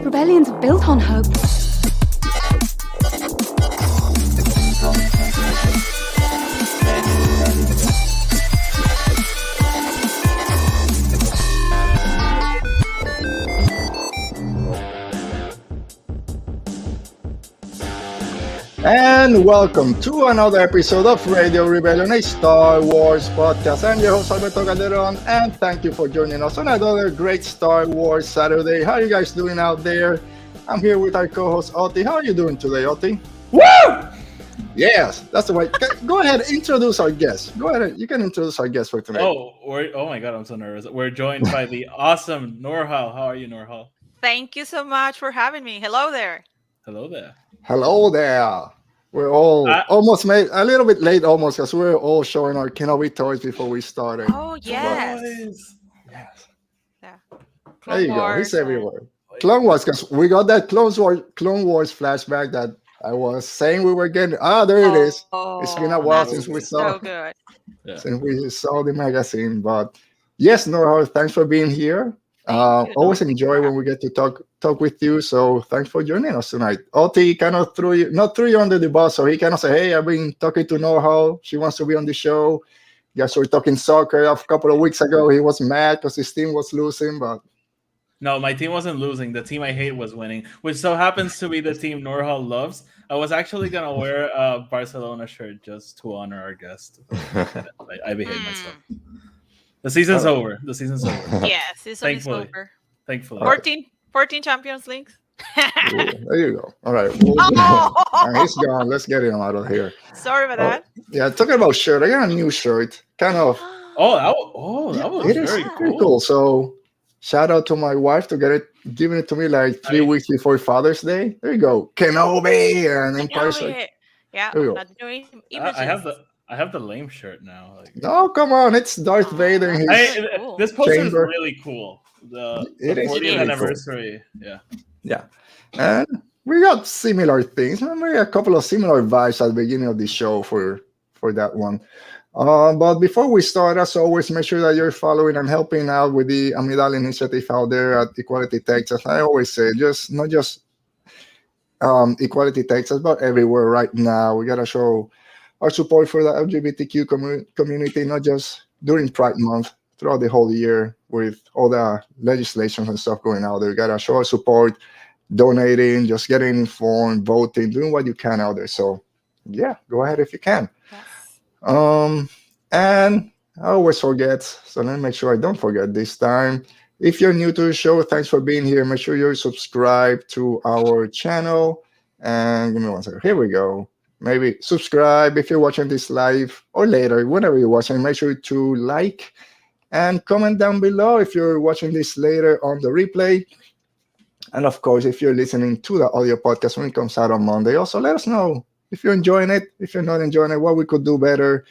Rebellions are built on hope. And welcome to another episode of Radio Rebellion, a Star Wars podcast. I'm your host, Alberto and thank you for joining us on another great Star Wars Saturday. How are you guys doing out there? I'm here with our co-host, Oti. How are you doing today, Oti? Woo! Yes, that's the way. Go ahead, introduce our guest. Go ahead, you can introduce our guest for today. Oh my God, I'm so nervous. We're joined by the awesome Noor-hal. How are you, Noor-hal? Thank you so much for having me. Hello there. Hello there. Hello there. We're all almost made a little bit late, almost, because we're all showing our Kenobi toys before we started. Oh, yes. Yes. Yeah. There you go. He's everywhere. Clone Wars, because we got that Clone Wars flashback that I was saying we were getting. There it is. It's been a while since we saw. So good. Since we saw the magazine, but yes, Noor-hal, thanks for being here. Always enjoy when we get to talk with you. So thanks for joining us tonight. Oti kind of threw you under the bus, so he kind of said, "Hey, I've been talking to Noor-hal. She wants to be on the show." Yes, we were talking soccer a couple of weeks ago. He was mad because his team was losing, but no, my team wasn't losing. The team I hate was winning, which so happens to be the team Noor-hal loves. I was actually gonna wear a Barcelona shirt just to honor our guest. I behaved myself. The season's over. Yes, season is over. Thankfully. 14 Champions Leagues. There you go. All right. And he's gone. Let's get him out of here. Sorry about that. Yeah, talking about shirt. I got a new shirt. Kind of. That was very cool. So shout out to my wife to giving it to me like 3 weeks before Father's Day. There you go. Kenobi and Empire Strikes. Yeah. There you go. I have the lame shirt now. No, come on! It's Darth Vader. This poster is really cool. The 40th anniversary. Yeah, and we got similar things. Maybe a couple of similar vibes at the beginning of the show for that one. But before we start, as always, make sure that you're following and helping out with the Amidala initiative out there at Equality Texas. I always say, not just Equality Texas, but everywhere right now. We gotta show our support for the LGBTQ community, not just during Pride Month, throughout the whole year with all the legislation and stuff going out there. We gotta show our support, donating, just getting informed, voting, doing what you can out there. So yeah, go ahead if you can. Yes. And I always forget, so let me make sure I don't forget this time. If you're new to the show, thanks for being here. Make sure you're subscribed to our channel. And give me one second. Here we go. Maybe subscribe if you're watching this live or later, whenever you're watching. Make sure to like and comment down below if you're watching this later on the replay. And of course, if you're listening to the audio podcast when it comes out on Monday, also let us know if you're enjoying it, if you're not enjoying it, what we could do better,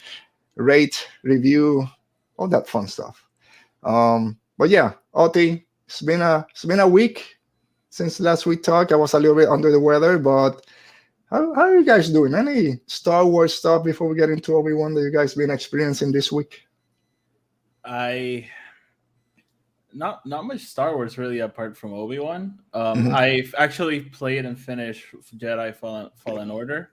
rate, review, all that fun stuff. But yeah, Oti, it's been a week since last we talked. I was a little bit under the weather, but how are you guys doing? Any Star Wars stuff before we get into Obi-Wan that you guys been experiencing this week? Not much Star Wars really apart from Obi-Wan. I've actually played and finished Jedi Fallen Order.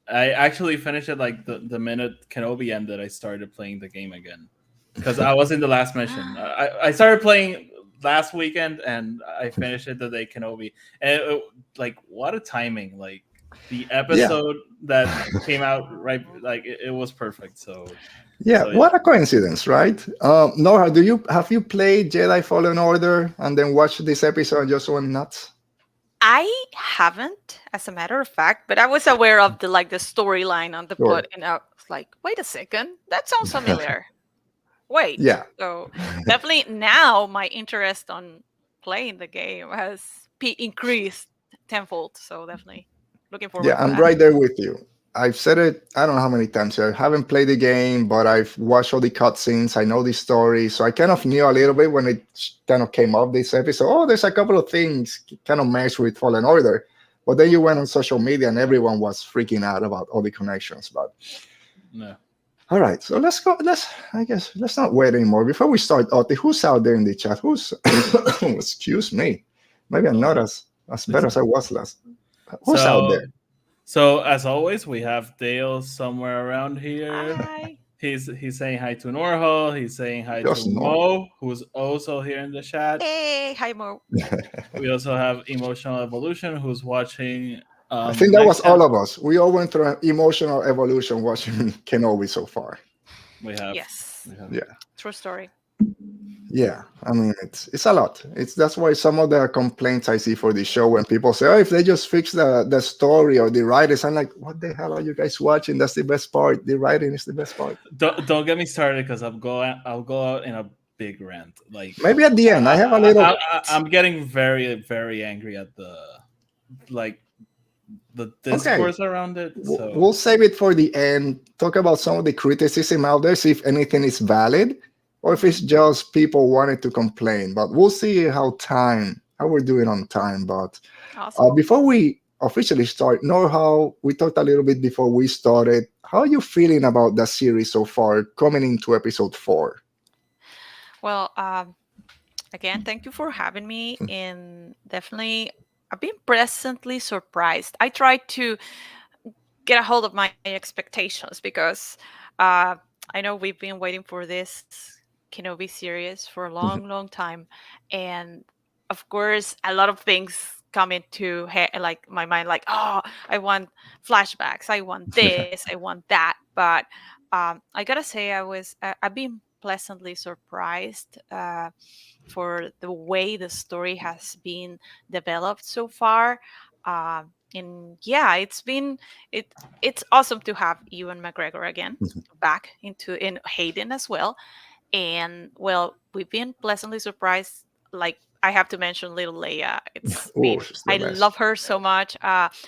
I actually finished it like the minute Kenobi ended. I started playing the game again because I was in the last mission. I started playing last weekend and I finished it the day Kenobi, and what a timing! Like the episode that came out right, like it was perfect. So what a coincidence, right? Noor, have you played Jedi Fallen Order and then watched this episode and just went nuts? I haven't, as a matter of fact, but I was aware of the storyline on the book, and I was like, wait a second, that sounds familiar. Wait. Yeah. So definitely now my interest on playing the game has increased tenfold. So definitely looking forward to that. Yeah, I'm right there with you. I've said it, I don't know how many times. I haven't played the game, but I've watched all the cutscenes. I know the story. So I kind of knew a little bit when it kind of came up this episode. There's a couple of things kind of meshed with Fallen Order. But then you went on social media and everyone was freaking out about all the connections. But no. All right, so let's go. Let's not wait anymore. Before we start, Oti, who's out there in the chat? Excuse me. Maybe I'm Oh, not as it's better as I was last. Who's out so there? so as always, we have Dale somewhere around here. Hi. He's saying hi to Noor-hal. He's saying hi to Just no. Mo, who's also here in the chat. Hey, hi Mo. We also have Emotional Evolution, who's watching I think that was next all time. of us. We all went through an emotional evolution watching Kenobi so far. We have Yes. we have Yeah. True story. Yeah, I mean it's a lot. It's that's why some of the complaints I see for the show when people say, "Oh, if they just fix the story or the writers," I'm like, "What the hell are you guys watching? That's the best part. The writing is the best part." don't get me started because I'll go out in a big rant. Like Maybe at the end, I have a little. I'm getting very very angry at like the Okay, discourse around it. we'll So save it for the end. Talk about some of the criticism out there. See if anything is valid, or if it's just people wanting to complain. But we'll see how we're doing on time. But Awesome. before we officially start, know how we talked a little bit before we started. How are you feeling about the series so far, coming into episode 4? Well, again, thank you for having me. And definitely, I've been pleasantly surprised. I tried to get a hold of my expectations because I know we've been waiting for this Kenobi series for a long, long time, and of course, a lot of things come into like my mind, like, oh, I want flashbacks, I want this, I want that. But I gotta say, I've been pleasantly surprised for the way the story has been developed so far. And yeah, it's awesome to have Ewan McGregor again back in Hayden as well. And well, we've been pleasantly surprised. Like, I have to mention little Leia. It's Oh, been she's I the love best. her so much.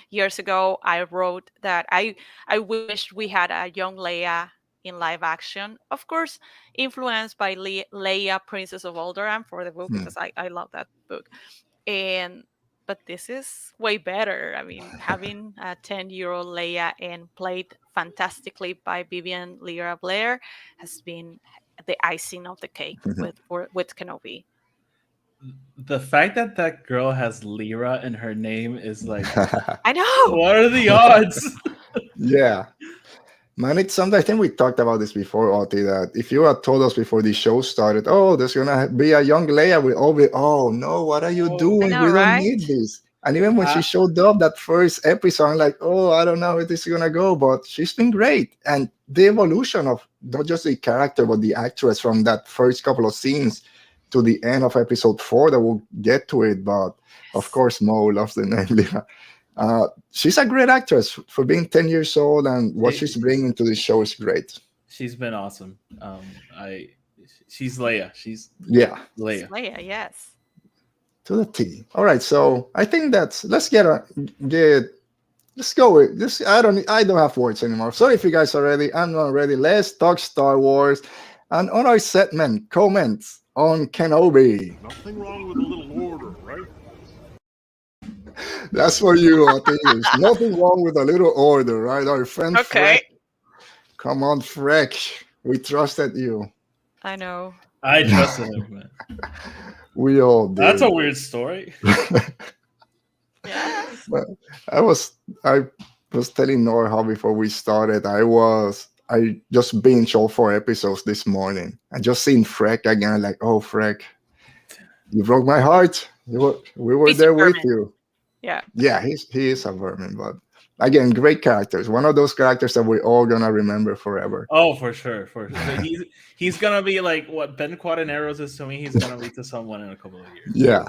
Years ago, I wrote that I wished we had a young Leia in live action. Of course, influenced by Leia, Princess of Alderaan for the book, Hmm. because I love that book. And but this is way better. I mean, having a 10-year-old Leia and played fantastically by Vivian Lyra Blair has been the icing of the cake with Kenobi. the fact that that girl has Lyra in her name is like, I know. what are the odds? Yeah. Man, it's something. I think we talked about this before, Oti. That if you had told us before the show started, oh, there's gonna be a young Leia, we all be, oh no, what are you Oh, I doing? know, We don't right? need this. And even when she I, showed up that first episode, I'm like, oh, I don't know how this is gonna go, but she's been great. And the evolution of not just the character, but the actress from that first couple of scenes to the end of episode 4, that we'll get to it. But of Yes. course, Mo loves the name Leia. She's a great actress for being 10 years old, and what she, she's bringing to the show is great. she's been awesome. I she's Leia. She's Yeah, It's Leia. Leia, yes. to the T. All right, so I think that's get let's go with this. I don't have words anymore. So if you guys are ready, I'm not ready. Let's talk Star Wars. And on our segment, comments on Kenobi. Nothing wrong with a little order, right? That's for you, Oti. There's nothing wrong with a little order, right? Our friend Freck. Okay. Come on, Freck. We trusted you. I know. I trusted him, man. We all That's did. a weird story. Yes. But I was telling Nora how before we started, I just binged all 4 episodes this morning. I just seen Freck again, like, oh Freck, you broke my heart. We were Busy there with Berman. you. Yeah. Yeah, he is a vermin, but again, great characters. One of those characters that we're all gonna remember forever. Oh, for sure, for sure. He's gonna be like what Ben Quaterneros is to me. He's gonna be to someone in a couple of years. Yeah.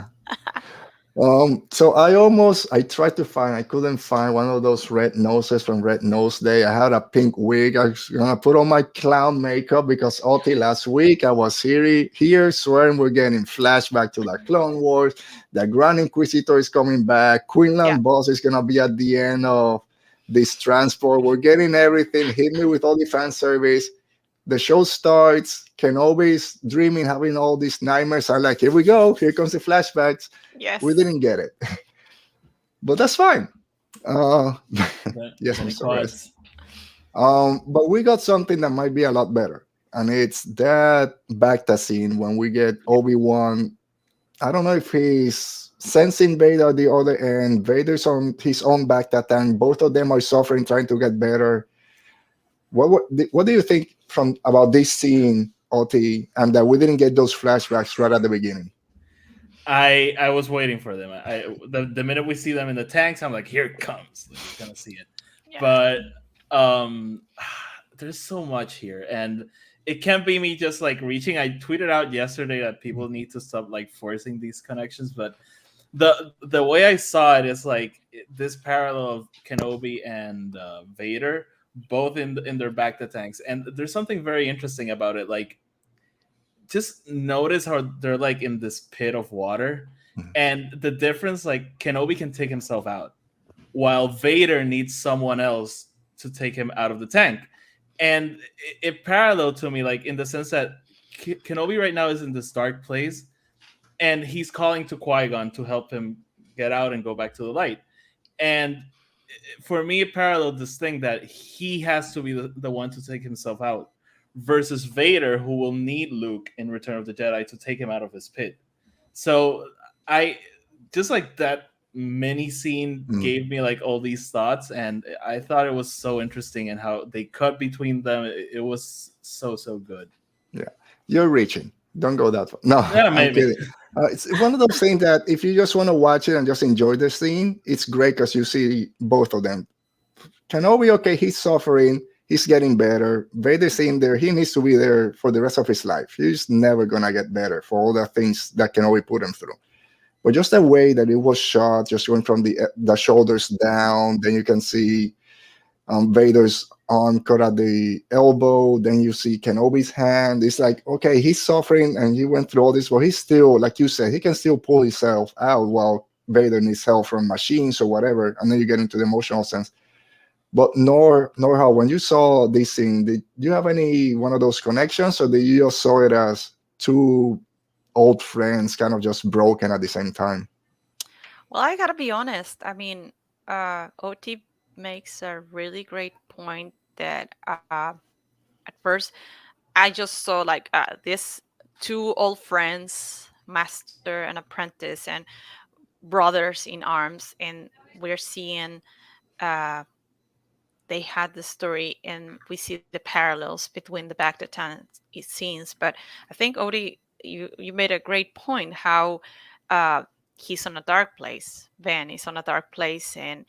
So I tried to find, I couldn't find one of those red noses from Red Nose Day. I had a pink wig. I was gonna put on my clown makeup because Oti last week I was here swearing we're getting flashback to the Clone Wars. The Grand Inquisitor is coming back. Yeah. Quinlan Boss is gonna be at the end of this transport. We're getting everything. Hit me with all the fan service. The show starts. Kenobi's dreaming, having all these nightmares. I'm like, here we go. Here comes the flashbacks. Yes. We didn't get it, but that's fine. Uh, yes, Many Mr. Rez. quads. But we got something that might be a lot better, and it's that Bacta scene when we get Obi-Wan. I don't know if he's sensing Vader at the other end. Vader's on his own back that time. Both of them are suffering, trying to get better. What do you think from about this scene, Oti, and that we didn't get those flashbacks right at the beginning? I was waiting for them. The minute we see them in the tanks, I'm like, here it comes. Like, we're gonna see it. Yeah. But there's so much here, and it can't be me just like reaching. I tweeted out yesterday that people need to stop like forcing these connections, but the way I saw it is like this parallel of Kenobi and Vader, both in their back to tanks, and there's something very interesting about it. Like, just notice how they're like in this pit of water, and the difference. Like, Kenobi can take himself out, while Vader needs someone else to take him out of the tank. And it paralleled to me, like in the sense that Kenobi right now is in this dark place, and he's calling to Qui-Gon to help him get out and go back to the light. And for me, it paralleled this thing that he has to be the one to take himself out, versus Vader, who will need Luke in Return of the Jedi to take him out of his pit. So I just like that mini scene gave me like all these thoughts, and I thought it was so interesting, and how they cut between them. It was so good. Yeah, you're reaching. Don't go that far. No, Yeah, maybe. I'm kidding. It's one of those things that if you just want to watch it and just enjoy the scene, it's great because you see both of them. Kenobi, okay, he's suffering. He's getting better. Vader's in there. He needs to be there for the rest of his life. He's never going to get better for all the things that Kenobi put him through. But just the way that it was shot, just going from the shoulders down, then you can see Vader's arm cut at the elbow. Then you see Kenobi's hand. It's like, okay, he's suffering and he went through all this, but he's still, like you said, he can still pull himself out while Vader needs help from machines or whatever. And then you get into the emotional sense. But Noor-hal, when you saw this scene, did you have any one of those connections, or did you just saw it as two old friends kind of just broken at the same time? Well, I gotta be honest. I mean, Oti makes a really great point that at first I just saw like this two old friends, master and apprentice, and brothers in arms, and we're seeing they had the story, and we see the parallels between the back to town scenes. But I think Oti, you made a great point how he's on a dark place. Ben is on a dark place, and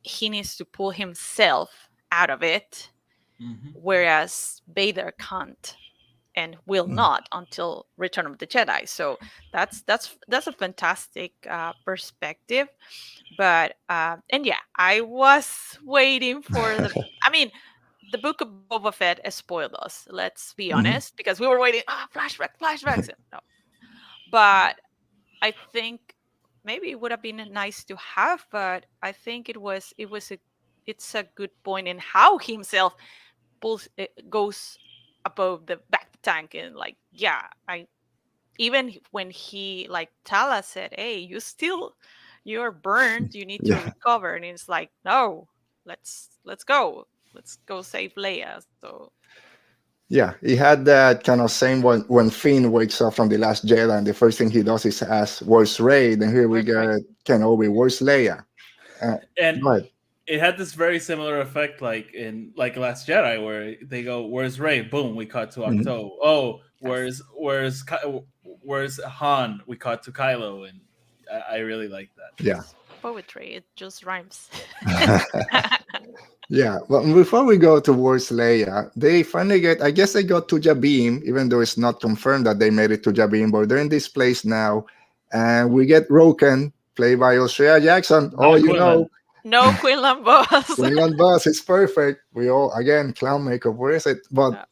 he needs to pull himself out of it, whereas Vader can't and will not until Return of the Jedi. So that's a fantastic perspective. But and yeah, I was waiting for the. I mean, the book of Boba Fett spoiled us. Let's be honest, because we were waiting. Flashbacks. No, but I think maybe it would have been nice to have. But I think it's a good point in how he himself goes above the back tank, and like, yeah, even when he like Tala said, hey, you're burned, you need to recover, and it's like, no, let's go save Leia. So yeah, he had that kind of same when Finn wakes up from The Last Jedi, and the first thing he does is ask, where's Rey? Then here we got Kenobi, where's Leia? And it had this very similar effect, like in like Last Jedi, where they go, "Where's Rey?" Boom, we cut to Octo. Oh, where's Han? We cut to Kylo, and I really like that. Yeah, poetry, it just rhymes. Yeah, well, before we go towards Leia, they finally get, I guess they got to Jabim, even though it's not confirmed that they made it to Jabim, but they're in this place now, and we get Roken, played by Australia Jackson. Oh, you know. No Quinlan Boss. Quinlan Boss is perfect. We all, again, clown makeup. Where is it? But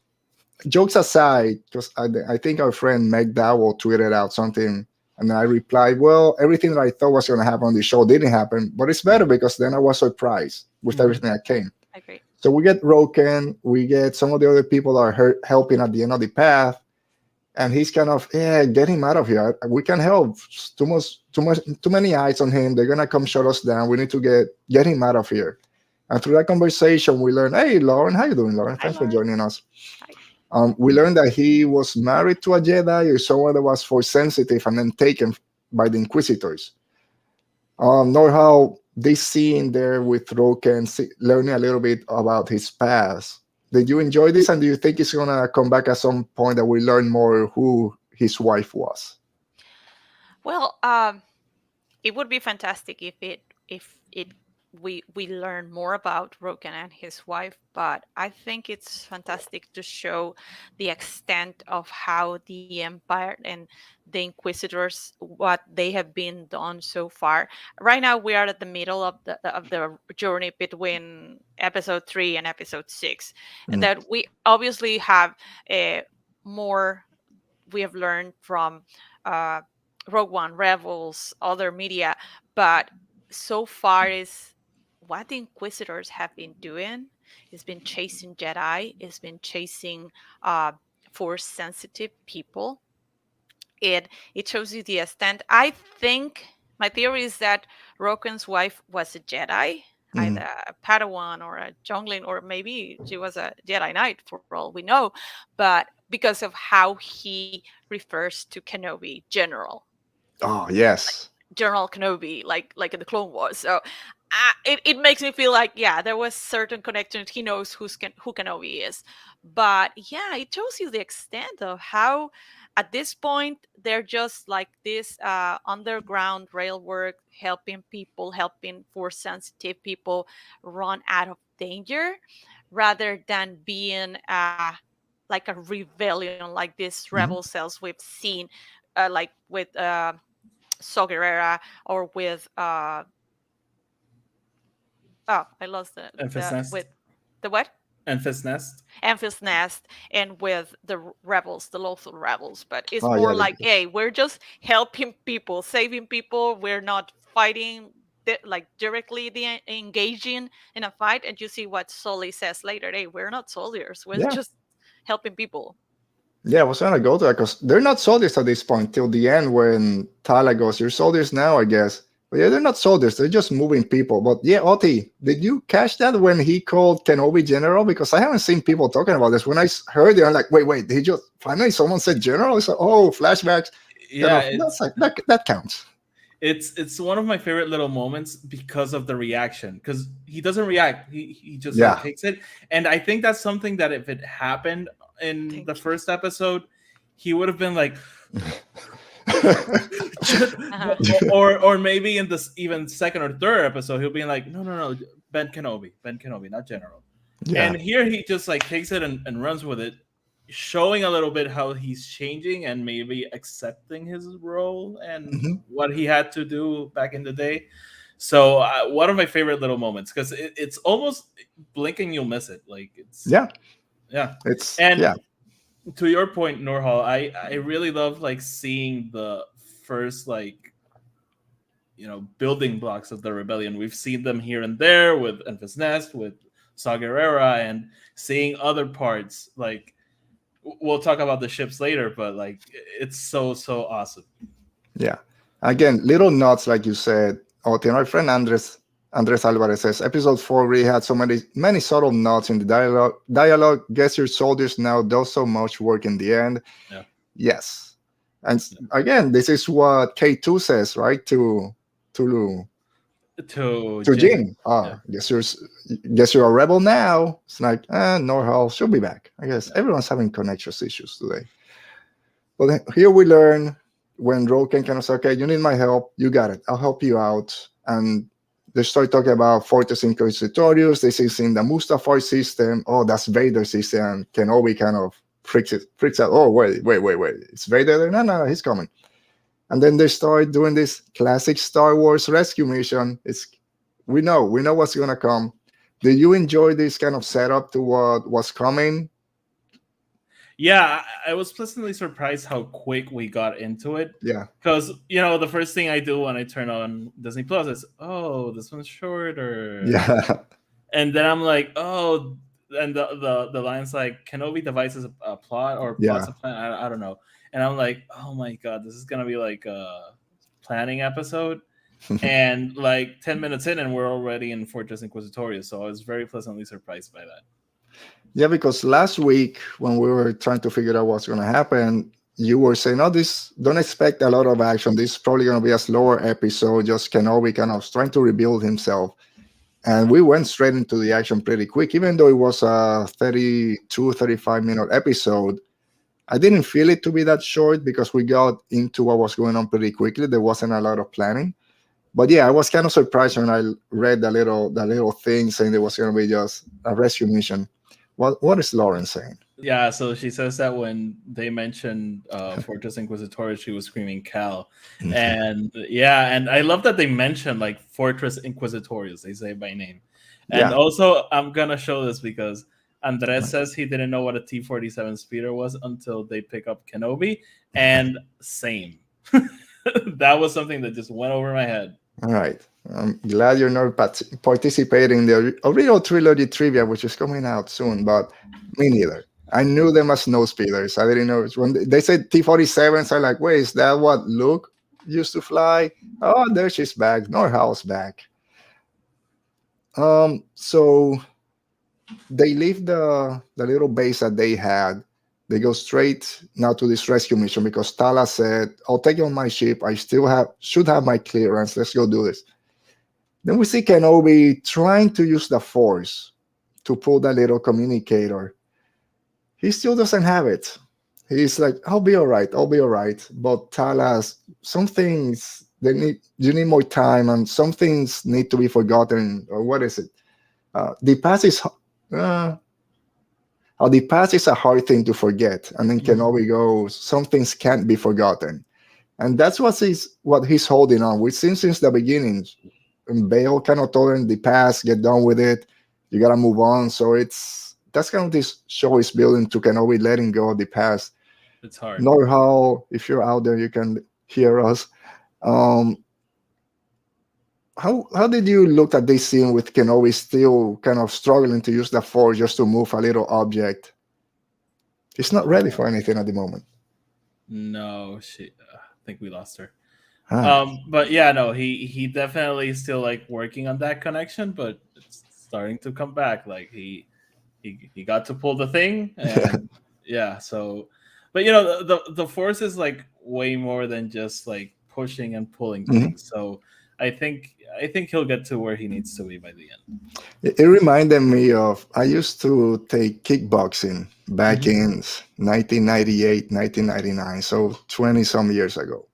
jokes aside, because I think our friend Meg Dowell tweeted out something, and I replied, well, everything that I thought was going to happen on the show didn't happen, but it's better because then I was surprised with everything that came. I agree. So we get Roken, we get some of the other people that are helping at the end of the path, and he's kind of, get him out of here. We can help. Too many eyes on him. They're gonna come shut us down. We need to get him out of here. And through that conversation, we learn, hey, Lauren, how you doing, Lauren? Thanks for joining us. We learned that he was married to a Jedi or someone that was force sensitive and then taken by the Inquisitors. Noor-hal, this scene there with Roken, learning a little bit about his past. Did you enjoy this, and do you think he's gonna come back at some point that we learn more who his wife was? Well, it would be fantastic if it we learn more about Roken and his wife, but I think it's fantastic to show the extent of how the Empire and the Inquisitors, what they have been done so far. Right now, we are at the middle of the journey between episode 3 and episode 6. Mm. That we obviously have more we have learned from uh, Rogue One, Rebels, other media, but so far is what the Inquisitors have been doing. It's been chasing Jedi. It's been chasing Force sensitive people. It shows you the extent. I think my theory is that Roken's wife was a Jedi, Mm. either a Padawan or a Jungling, or maybe she was a Jedi Knight for all we know. But because of how he refers to Kenobi, General, Oh yes. General Kenobi, like in the Clone Wars. So it makes me feel like, yeah, there was certain connection. He knows who Kenobi is. But yeah, it shows you the extent of how at this point they're just like this underground rail work, helping people, helping force sensitive people run out of danger, rather than being like a rebellion, like these rebel Mhm. cells we've seen, like with Saw Gerrera, or with oh, I lost Enfys the Nest. with the what? Enfys Nest. Amphis Nest, and with the rebels, the local rebels. But it's Oh yeah. more like, hey, we're just helping people, saving people. We're not fighting like directly engaging in a fight. And you see what Sully says later. Hey, we're not soldiers. We're Yeah. just helping people. Yeah, I was gonna go to that because they're not soldiers at this point till the end when Tala goes, "You're soldiers now, I guess." But yeah, they're not soldiers; they're just moving people. But yeah, Oti, did you catch that when he called Kenobi General? Because I haven't seen people talking about this. When I heard it, I'm like, "Wait, did he just finally someone said General?" It's like, oh, flashbacks. Kind Yeah, of, that's like that counts. it's one of my favorite little moments because of the reaction. Because he doesn't react; he just like Yeah, takes it. And I think that's something that if it happened in the Thank you. first episode, he would have been like, Uh-huh. or maybe in this even second or third episode, he'll be like, no, Ben Kenobi, not General. yeah. And here he just like takes it and runs with it, showing a little bit how he's changing and maybe accepting his role and Mhm. what he had to do back in the day. So one of my favorite little moments, because it's almost blink and you'll miss it. Like Yeah, yeah. it's And yeah, to your point, Noor-hal, I really love like seeing the first like building blocks of the rebellion. We've seen them here and there with Enfys Nest, with Saw Gerrera, and seeing other parts. Like we'll talk about the ships later, but like it's so awesome. yeah. Again, little nods like you said. Oti, and our friend Andres Alvarez says episode 4 really had so many subtle nods in the dialogue. Guess your soldiers now does so much work in the end. Yeah. Yes. And again, this is what K2 says, right? To To to Jin. Jin. Yeah. Guess you're a rebel now. It's like, Noor-hal, she'll be back. I guess everyone's having connections issues today. But here we learn when Roken kind of say, okay, you need my help. You got it. I'll help you out. And they start talking about Fortress Inquisitorious. They see in the Mustafar system. Oh, that's Vader's system. And Kenobi kind of freaks out. Oh, wait. It's Vader there? No, he's coming. And then they start doing this classic Star Wars rescue mission. We know what's gonna come. Did you enjoy this kind of setup to what was coming? Yeah, I was pleasantly surprised how quick we got into it. Yeah. Because the first thing I do when I turn on Disney Plus is, oh, this one's shorter. Yeah. And then I'm like, oh, and the line's like, Kenobi devises a plot or plots Yeah. a plan. I don't know. And I'm like, oh my god, this is gonna be like a planning episode. And like 10 minutes in, and we're already in Fortress Inquisitorious. So I was very pleasantly surprised by that. Yeah, because last week when we were trying to figure out what's going to happen, you were saying, "Oh, this don't expect a lot of action. This is probably going to be a slower episode. Just Kenobi kind of trying to rebuild himself." And we went straight into the action pretty quick, even though it was a 32, 35-minute episode. I didn't feel it to be that short because we got into what was going on pretty quickly. There wasn't a lot of planning. But yeah, I was kind of surprised when I read the little thing saying there was going to be just a rescue mission. What is Lauren saying? Yeah, so she says that when they mentioned Fortress Inquisitorious, she was screaming Cal. And yeah, and I love that they mentioned like Fortress Inquisitorious, they say by name. And Yeah. also, I'm going to show this because Andres says he didn't know what a T-47 speeder was until they pick up Kenobi. And same. That was something that just went over my head. All right. I'm glad you're not participating in the original trilogy trivia, which is coming out soon, but me neither. I knew them as snow speeders. I didn't know when they said T-47s. I'm like, wait, is that what Luke used to fly? Oh, there she's back. Noor-hal's back. So they leave the little base that they had. They go straight now to this rescue mission because Tala said, "I'll take you on my ship. I still should have my clearance. Let's go do this." Then we see Kenobi trying to use the Force to pull that little communicator. He still doesn't have it. He's like, "I'll be all right. I'll be all right." But Tala's some things you need more time, and some things need to be forgotten. Or what is it? The past is uh, the past is a hard thing to forget. And then Kenobi goes, "Some things can't be forgotten," and that's what he's holding on. We've seen since the beginning. And Bale kind of told him the past, get done with it. You gotta move on. So that's kind of this show is building to Kenobi letting go of the past. It's hard. Noor-hal, if you're out there, you can hear us. How did you look at this scene with Kenobi still kind of struggling to use the Force just to move a little object? He's not ready for anything at the moment. No, I think we lost her. Ah. But yeah, no, he definitely is still like working on that connection, but it's starting to come back. Like he got to pull the thing, and yeah. So, but you know, the Force is like way more than just like pushing and pulling things. So I think he'll get to where he needs to be by the end. It reminded me of I used to take kickboxing back in 1998, 1999, so 20 some years ago.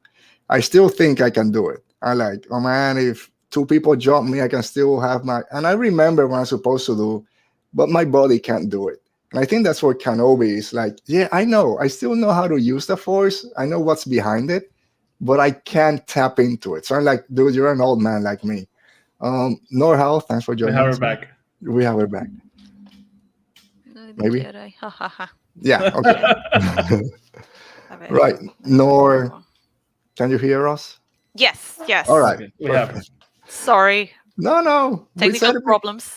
I still think I can do it. I like, oh man, if two people jump me, I can still have and I remember what I'm supposed to do, but my body can't do it. And I think that's where Kenobi is like, yeah, I know. I still know how to use the Force. I know what's behind it, but I can't tap into it. So I'm like, dude, you're an old man like me. Noor-hal, thanks for We joining have us. her back. We have her back. Maybe? Jedi. Ha, ha, ha. Yeah, okay. A ver. Right. Noor, can you hear us? Yes, yes. All right. Okay, we have her. Sorry, No. We said technical it. problems.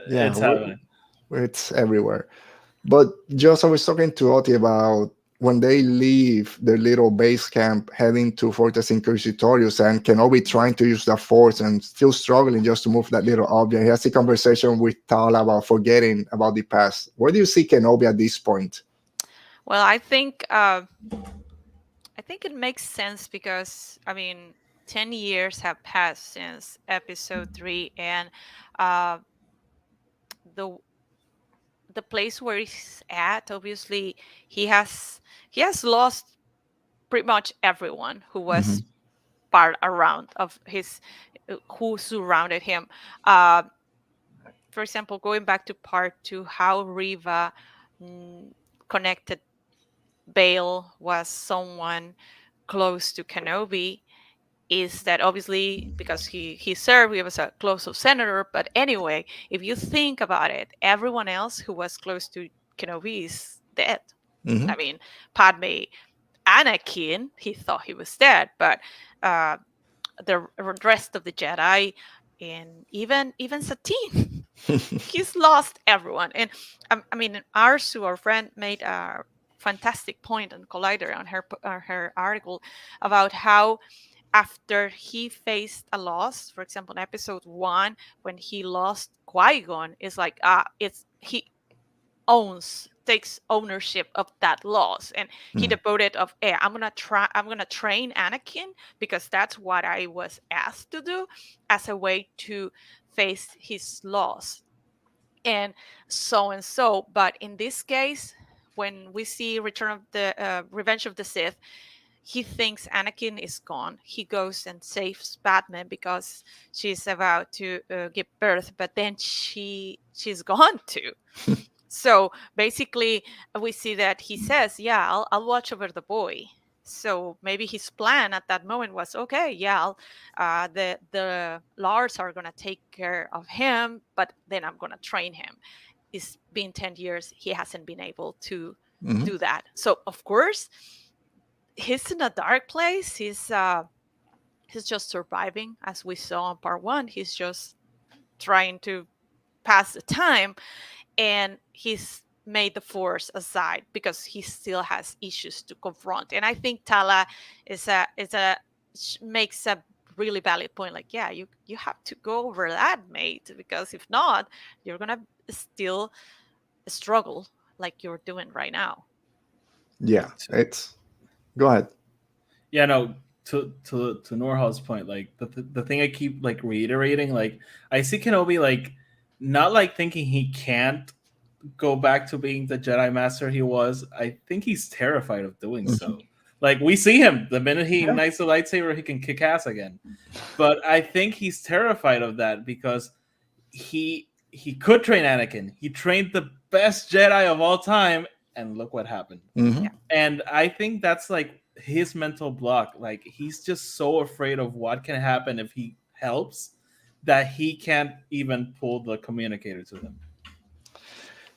Yeah, It's happening. it's everywhere. But just I was talking to Oti about when they leave their little base camp heading to Fortress Inquisitorious and Kenobi trying to use the Force and still struggling just to move that little object. He has a conversation with Tala about forgetting about the past. Where do you see Kenobi at this point? Well, I think it makes sense because 10 years have passed since episode 3, and uh, the the place where he's at, obviously he has lost pretty much everyone who was part around of his who surrounded him. Uh, for example, going back to part 2, how Riva connected Bale was someone close to Kenobi, is that obviously because he served, he was a close of senator. But anyway, if you think about it, everyone else who was close to Kenobi is dead. I mean, Padme, Anakin, he thought he was dead, but the rest of the Jedi, and even Satine, he's lost everyone. And Arsu, our friend, made a fantastic point on Collider on her article about how after he faced a loss, for example, in episode 1, when he lost Qui-Gon, it's like he owns takes ownership of that loss, and he devoted of, hey, I'm gonna train Anakin because that's what I was asked to do, as a way to face his loss, and so. But in this case, when we see Return of the Revenge of the Sith, he thinks Anakin is gone. He goes and saves Padme because she's about to give birth, but then she's gone too. So basically, we see that he says, "Yeah, I'll watch over the boy." So maybe his plan at that moment was, okay, yeah, the Lars are gonna take care of him, but then I'm gonna train him. It's been 10 years; he hasn't been able to do that. So of course, he's in a dark place. He's just surviving, as we saw in part one. He's just trying to pass the time, and he's made the force aside because he still has issues to confront. And I think Tala makes a really valid point. Like, yeah, you have to go over that, mate, because if not, you're gonna still struggle like you're doing right now. Yeah, it's go ahead. Yeah, no. To Noor-hal's point, like the thing I keep like reiterating, like I see Kenobi like not like thinking he can't go back to being the Jedi Master he was. I think he's terrified of doing so. Like we see him the minute he ignites the lightsaber, he can kick ass again. But I think he's terrified of that because he could train Anakin. He trained the best Jedi of all time, and look what happened. And I think that's like his mental block. Like he's just so afraid of what can happen if he helps that he can't even pull the communicator to them.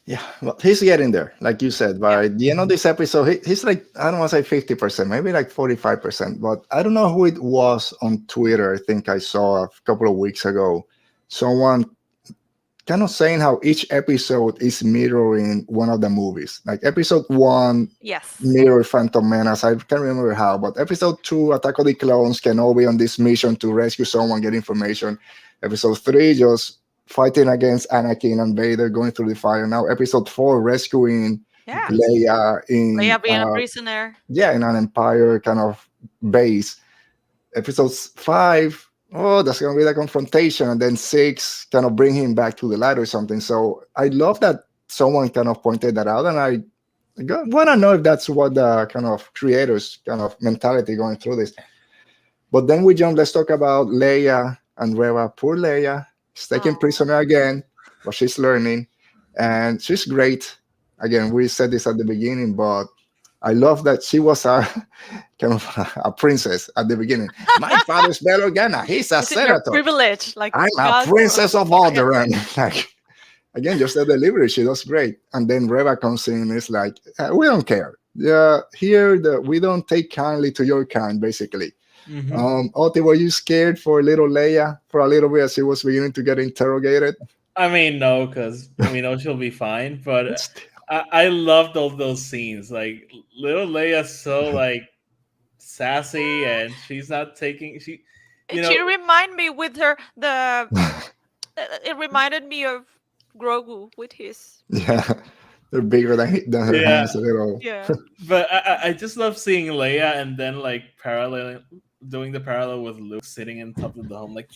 Yeah, well, he's getting there, like you said. By the end of this episode, he's like, I don't want to say 50%, maybe like 45%. But I don't know who it was on Twitter. I think I saw a couple of weeks ago someone kind of saying how each episode is mirroring one of the movies. Like episode 1 mirror Phantom Menace. I can't remember how, but episode 2, Attack of the Clones, Kenobi on this mission to rescue someone, get information. Episode 3, just fighting against Anakin and Vader, going through the fire. Now episode 4, rescuing Leia Leia being a prisoner. Yeah, in an Empire kind of base. Episode 5, oh, that's going to be the confrontation. And then 6, kind of bring him back to the light or something. So I love that someone kind of pointed that out. And I want to know if that's what the kind of creators kind of mentality going through this. But then let's talk about Leia and Reva. Poor Leia is taken prisoner again, but she's learning. And she's great. Again, we said this at the beginning, but I love that she was a kind of a princess at the beginning. My father's Bail Organa. He's a senator. Privilege, like I'm a princess of Alderaan. Like again, just the delivery, she does great. And then Reva comes in and is like, we don't care. Yeah, here we don't take kindly to your kind, basically. Oti, were you scared for little Leia for a little bit as she was beginning to get interrogated? I mean, no, because we know she'll be fine, but I loved all those scenes. Like little Leia's so like sassy, and she's not taking. She reminded me with her it reminded me of Grogu with his. Yeah, they're bigger than her hands a little. Yeah, but I just love seeing Leia, and then like doing the parallel with Luke sitting in top of the home, like.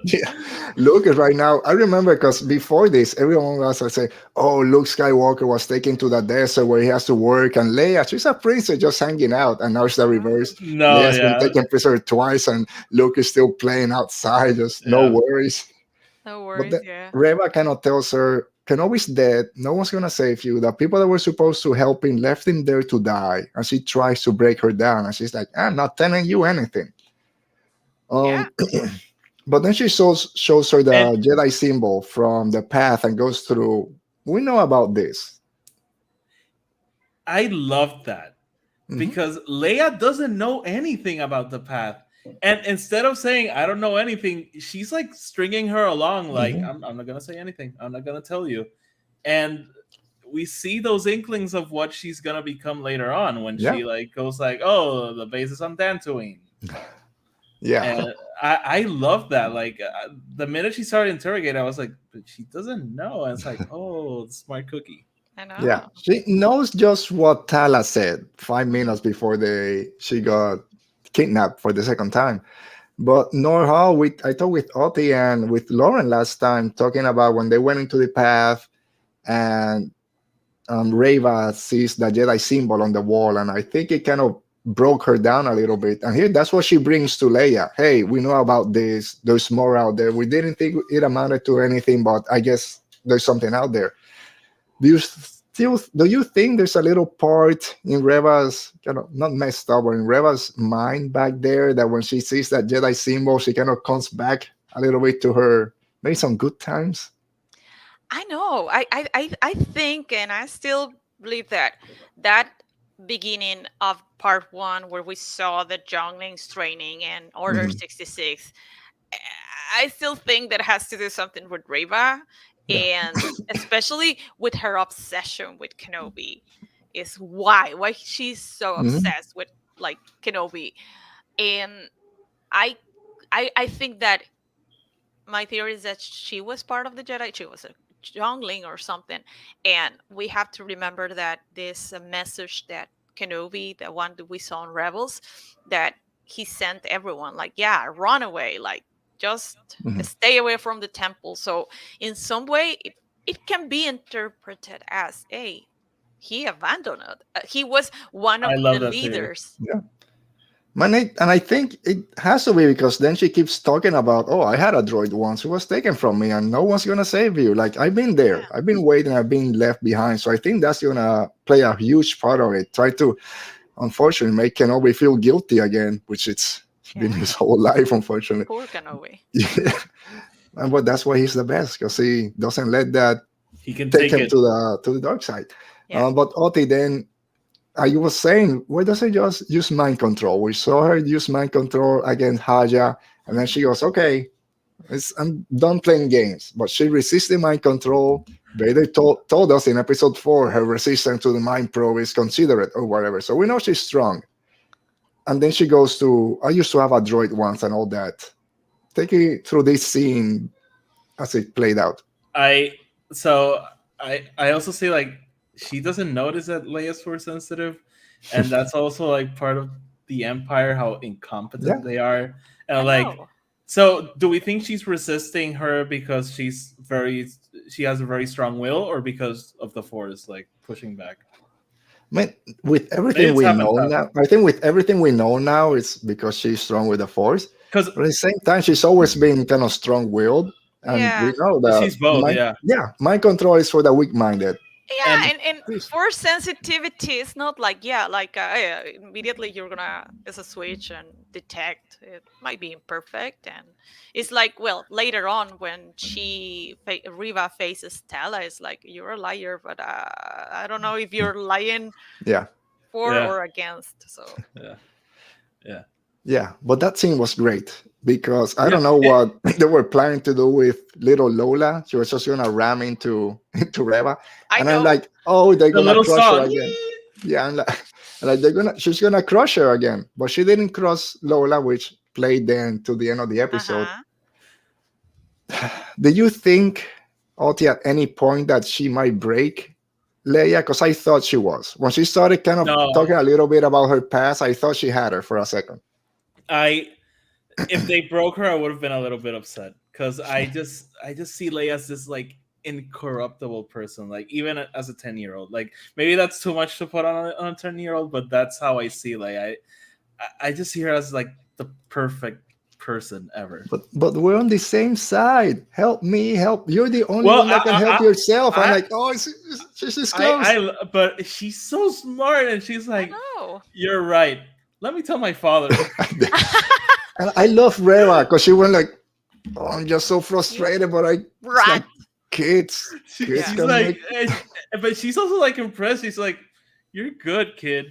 Yeah, Luke is right now. I remember because before this, everyone was saying, "Oh, Luke Skywalker was taken to the desert where he has to work," and Leia, she's a princess just hanging out. And now it's the reverse. Leia's been taken prisoner twice, and Luke is still playing outside. Just no worries. No worries. But Reva kind of tells her, "Kenobi's dead. No one's gonna save you. The people that were supposed to help him left him there to die." And she tries to break her down, and she's like, "I'm not telling you anything." But then she shows her the Jedi symbol from the path and goes through. We know about this. I love that because Leia doesn't know anything about the path. And instead of saying, I don't know anything, she's like stringing her along. Like, I'm not going to say anything. I'm not going to tell you. And we see those inklings of what she's going to become later on when she like goes like, oh, the base is on Dantooine. Yeah, And I love that. Like the minute she started interrogating, I was like, but she doesn't know. And it's like, oh, smart cookie. I yeah. know. She knows just what Tala said 5 minutes before she got kidnapped for the second time. But Noor-hal, I talked with Oti and with Lauren last time, talking about when they went into the path and Reva sees the Jedi symbol on the wall, and I think it kind of broke her down a little bit. And here, that's what she brings to Leia. Hey, we know about this. There's more out there. We didn't think it amounted to anything, but I guess there's something out there. Do you think there's a little part in Reva's kind of not messed up, but in Reva's mind back there that when she sees that Jedi symbol, she kind of comes back a little bit to her maybe some good times? I know. I think, and I still believe that that beginning of part one, where we saw the Younglings training and Order Mhm. 66, I still think that has to do something with Reva, Yeah. and especially with her obsession with Kenobi. Is why she's so Mhm. obsessed with like Kenobi, and I I think that my theory is that she was part of the Jedi. She was a youngling or something. And we have to remember that this message that Kenobi, the one that we saw in Rebels, that he sent everyone, like, yeah, run away, like, just Mhm. stay away from the temple. So, in some way, it can be interpreted as, hey, he abandoned it. He was one I of the love that theory. leaders. Yeah. And I think it has to be because then she keeps talking about, oh, I had a droid once. It was taken from me, and no one's gonna save you. Like I've been there, Yeah. I've been waiting, I've been left behind. So I think that's gonna play a huge part of it. Try to, unfortunately, make Kenobi feel guilty again, which it's been Yeah. his whole life, unfortunately. Poor Kenobi. Yeah, but that's why he's the best because he doesn't let that He can take take him it. to the dark side. Yeah. But Oti, then I was saying, why doesn't just use mind control? We saw her use mind control against Haja, and then she goes, okay, I'm done playing games. But she resisted mind control. Vader told us in episode 4 her resistance to the mind probe is considerate or whatever. So we know she's strong. And then she goes to, I used to have a droid once and all that. Take it through this scene as it played out. I so I also say like she doesn't notice that Leia's force sensitive, and that's also like part of the Empire how Yeah. incompetent they are, I and like know. so do we think she's resisting her because she has a very strong will, or because of the force like pushing back? I mean, with Maybe everything it's we half and know half. now, I think with everything we know now, it's because she's strong with the Force. Because But at the same time, she's always been kind of strong-willed, and we Yeah. know that she's both, yeah. mind control is for the weak-minded. Yeah, And and force sensitivity is not like, yeah, like immediately you're gonna as a switch and detect it might be imperfect, and it's like, well, later on when Riva faces Stella, it's like, you're a liar, but I don't know if you're lying Yeah, for yeah, or against. So yeah, yeah, yeah. But that scene was great because I yeah. don't know what they were planning to do with little Lola. She was just gonna ram into Reva, I and I'm know. like, oh, they're The gonna little crush her song. again. Yeah, I'm like, she's gonna crush her again, but she didn't cross Lola, which played then to the end of the episode. Uh-huh. Do you think, Oti, at any point that she might break Leia? Because I thought she was. When she started kind of talking No, a little bit about her past, I thought she had her for a second. I if they broke her, I would have been a little bit upset because I just see Leia as this like incorruptible person, like even as a 10-year-old. Like maybe that's too much to put on a 10-year-old, but that's how I see Leia. I just see her as like the perfect person ever. But we're on the same side. Help me, help. You're the only Well, one that can help yourself. I'm I, like, oh, she's close. but she's so smart, and she's I like, know. "You're right. Let me tell my father." And I love Reva because she went like, oh, I'm just so You frustrated, but it's rat. like kids. Kids Yeah. She's can like, make but she's also like impressed. She's like, "You're good, kid."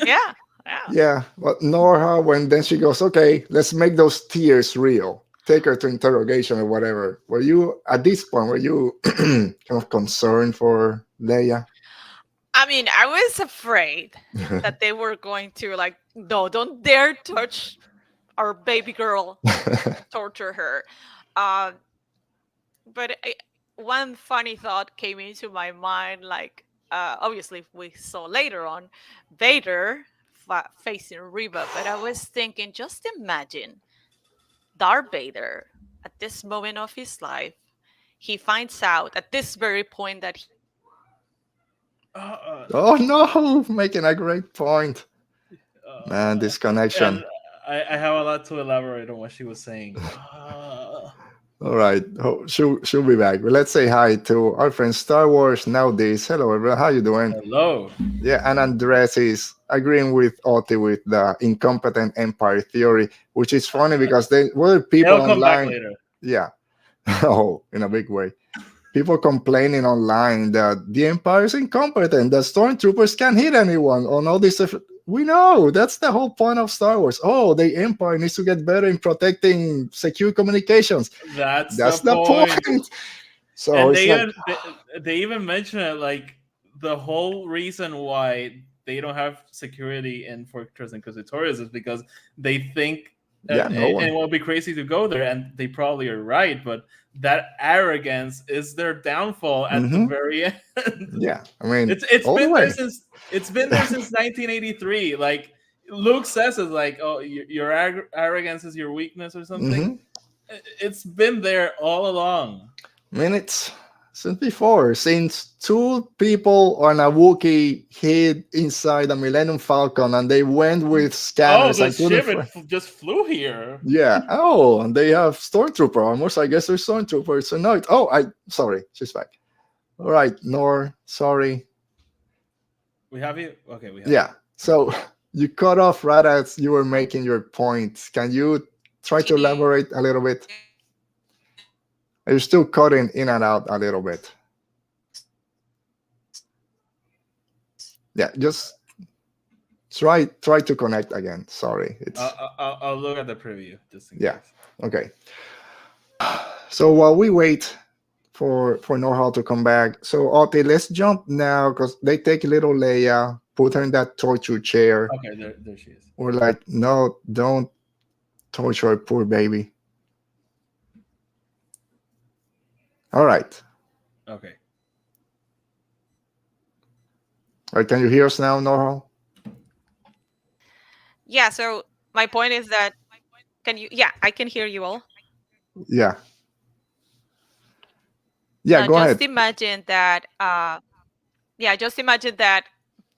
Yeah. Yeah. Yeah, but Nora, when then she goes, okay, let's make those tears real. Take her to interrogation or whatever. Were you at this point? Were you kind of concerned for Leia? I mean, I was afraid that they were going to like, no, don't dare touch our baby girl and torture her. Uh, but one funny thought came into my mind, like obviously we saw later on Vader facing Reva, but I was thinking, just imagine Darth Vader at this moment of his life, he finds out at this very point that Oh no, making a great point. Man, uh, this connection. and I have a lot to elaborate on what she was saying. All right, she'll be back. But let's say hi to our friend Star Wars nowadays. Hello, everyone. How you doing? Hello. Yeah, and Andres is agreeing with Oti with the incompetent empire theory, which is funny because they were people They'll come back online. later. Yeah, oh, in a big way. People complaining online that the empire is incompetent, that stormtroopers can't hit anyone on all this stuff. We know that's the whole point of Star Wars. Oh, the empire needs to get better in protecting secure communications. That's the the point. point. So And it's like, they even mention it, like the whole reason why they don't have security in Fortress Inquisitorious is because they think yeah, no and one. it will be crazy to go there, and they probably are right, but that arrogance is their downfall at the very end. Yeah, I mean, it's all the been way. there since 1983. Like Luke says, it's like, oh, your arrogance is your weakness or something. It's been there all along. Minutes since before, since two people on a Wookiee hid inside the Millennium Falcon and they went with Oh, scanners the and couldn't ship just flew here. yeah. Oh, and they have stormtrooper armors. I guess they're stormtroopers. So no, sorry, she's back. All right, Noor, sorry. We have you? Okay, we have Yeah. So you cut off right as you were making your point. Can you try to elaborate a little bit? You're still cutting in and out a little bit. Yeah, just try to connect again. Sorry, it's. I'll look at the preview just in Yeah. case. Okay. So while we wait for Noor-hal to come back, so Oti, let's jump now because they take little Leia, put her in that torture chair. Okay, there she is. We're like, no, don't torture our poor baby. All right. Okay. All right, can you hear us now, Noor-hal? yeah. So my point is that can you? Yeah, I can hear you all. Yeah. Yeah, go just ahead. imagine that. Just imagine that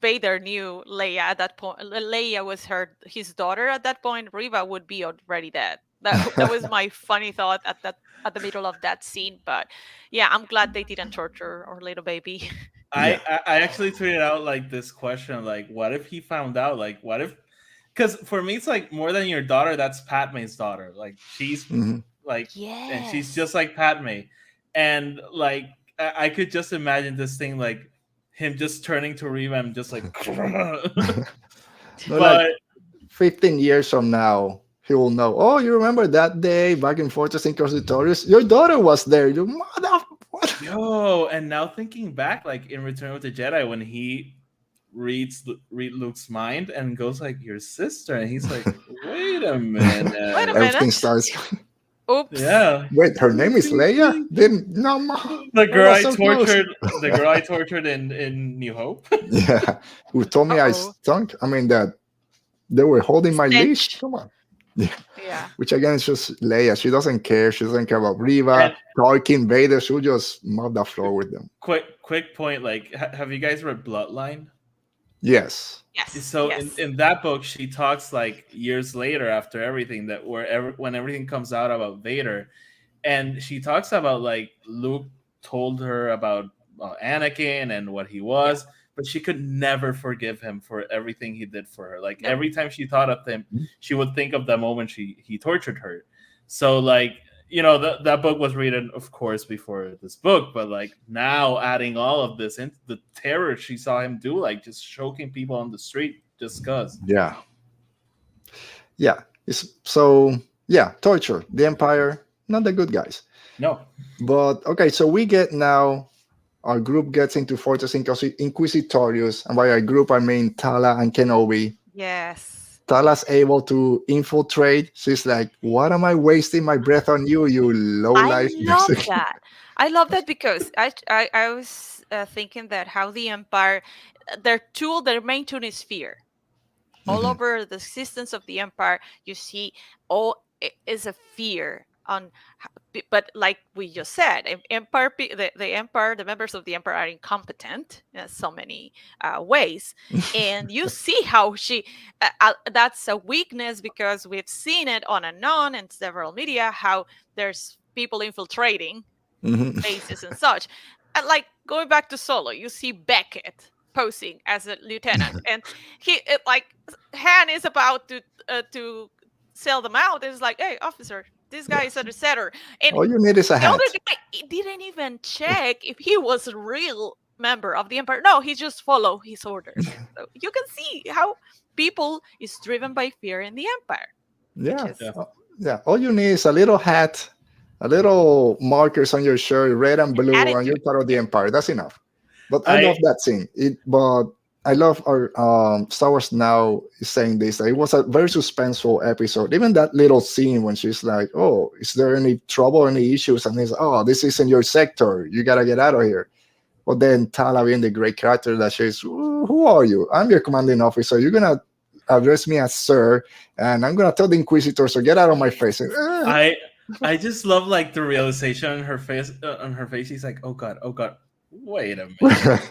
Vader knew Leia at that point. Leia was his daughter at that point. Reva would be already dead. That was my funny thought at the middle of that scene. But yeah, I'm glad they didn't torture our little baby. I actually tweeted out like this question, like, what if he found out? Like, what if? Because for me, it's like more than your daughter. That's Padme's daughter. Like she's like, and she's just like Padme, and like I could just imagine this thing, like him just turning to Reva and just like. No, but like 15 years from now, he will know. Oh, you remember that day back in Fortress Inquisitorious? Your daughter was there. You mother. What? Yo, and now thinking back, like in Return of the Jedi, when he read Luke's mind and goes like, "Your sister," and he's like, "Wait a minute." Wait a Everything minute. starts. Oops. Yeah. Wait, her name is Leia? The girl I tortured. The girl I tortured in New Hope. Yeah, who told me I stunk? I mean that they were holding my leash. Come on. Yeah. Which again is just Leia. She doesn't care. She doesn't care about Reva, Tarkin, Vader. She'll just mop the floor with them. Quick point. Like, have you guys read Bloodline? Yes. Yes. So yes. in that book, she talks like years later after everything that when everything comes out about Vader, and she talks about like Luke told her about Anakin and what he was, but she could never forgive him for everything he did for her. Like every time she thought of him, she would think of the moment he tortured her. So like, you know, that book was written, of course, before this book, but like now adding all of this into the terror she saw him do, like just choking people on the street just cause. Yeah. Torture. The Empire, not the good guys. No. But okay, so we get now. Our group gets into Fortress Inquisitorious, and by our group I mean Tala and Kenobi. Yes. Tala's able to infiltrate, she's like, "What am I wasting my breath on you, you low I life?" love that. I love that because I was thinking that how the Empire, their main tool is fear. All Mhm. over the existence of the Empire, you see, all is a fear on. But like we just said, the Empire, the members of the Empire are incompetent in so many ways, and you see how that's a weakness because we've seen it on and on in several media how there's people infiltrating Mhm. bases and such. And like going back to Solo, you see Beckett posing as a lieutenant, and like Han is about to sell them out. It's like, hey, officer, this guy is Yes. a deserter, and All you need is a the other hat. guy didn't even check if he was a real member of the Empire. No, he just followed his orders. So you can see how people is driven by fear in the Empire, which Yeah. is Yeah. Yeah. All you need is a little hat, a little markers on your shirt, red and an blue, and you're attitude. part of the Yeah. Empire. That's enough. But I I love that scene. But I love our Star Wars Now is saying this. That it was a very suspenseful episode. Even that little scene when she's like, "Oh, is there any trouble, any issues?" And he's, "Oh, this isn't your sector. You gotta get out of here." But then Tala being the great character that she's, "Who are you? I'm your commanding officer. You're gonna address me as sir, and I'm gonna tell the Inquisitor, so get out of my face." And, I I just love like the realization on her face. On her face, he's like, "Oh God, oh God, wait a minute."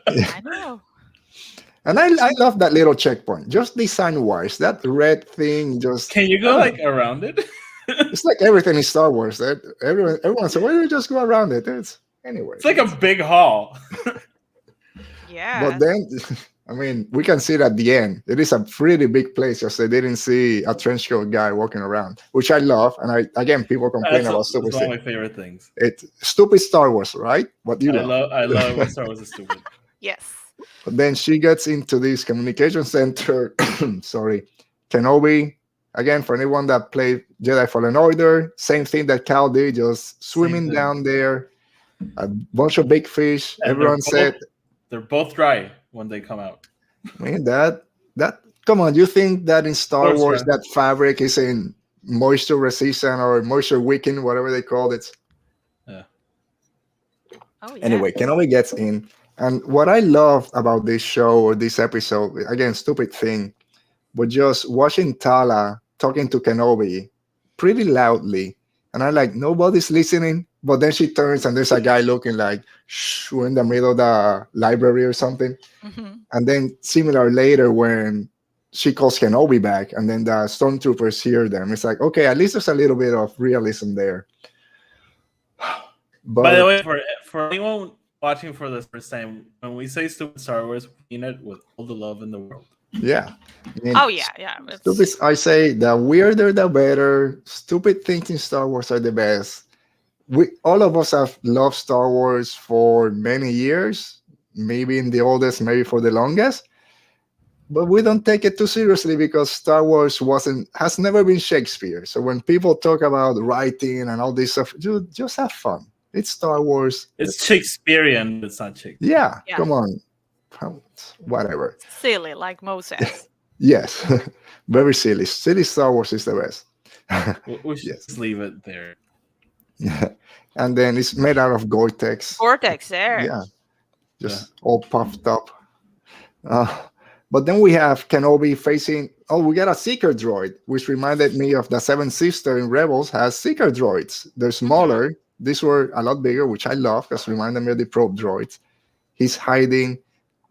I know. and I love that little checkpoint. Just design wise, that red thing just, Can you I go don't like know. around it? It's like everything in Star Wars. That everyone said, "Why don't you just go around it?" It's anyway. It's like a big hall. But Yeah. then, I mean, we can see it at the end. It is a pretty big place, just they didn't see a trench coat guy walking around, which I love. And I again, people complain about That's stupid one of things. my favorite things. It's stupid Star Wars, right? What you love. I love it when Star Wars is stupid. Yes. But then she gets into this communication center. Sorry, Kenobi. Again, for anyone that played Jedi Fallen Order, same thing that Cal did, just Same swimming thing. down there. A bunch of big fish. And Everyone said, they're both dry when they come out. "Man, that come on, you think that in Of Star course, Wars right? that fabric is in moisture resistant or moisture wicking, whatever they call it?" Yeah. Oh yeah. Anyway, Kenobi gets in. And what I love about this show or this episode, again, stupid thing, but just watching Tala talking to Kenobi pretty loudly. And I'm like, nobody's listening. But then she turns and there's a guy looking like, shh, we're in the middle of the library or something. Hmm. And then similar later when she calls Kenobi back and then the stormtroopers hear them. It's like, okay, at least there's a little bit of realism there. By the But way, for anyone watching for the first time, when we say stupid Star Wars, we mean it with all the love in the world. yeah, I mean, Oh yeah, yeah. stupid. I say the weirder the better. Stupid things in Star Wars are the best. We all of us have loved Star Wars for many years, maybe in the oldest, maybe for the longest. But we don't take it too seriously because Star Wars has never been Shakespeare. So when people talk about writing and all this stuff, just have fun. It's Star Wars. It's Shakespearean, but it's not Shakespeare. Yeah, Yeah. come on. Whatever. Silly, like Moses. Yes, very silly. Silly Star Wars is the best. We should Yes. just leave it there. And then it's made out of Gore-Tex. Vortex there. Yeah, just all puffed up. Uh, but then we have Kenobi facing. Oh, we got a seeker droid, which reminded me of the Seven Sister in Rebels has seeker droids. They're smaller. These were a lot bigger, which I love because reminded me of the probe droids. He's hiding,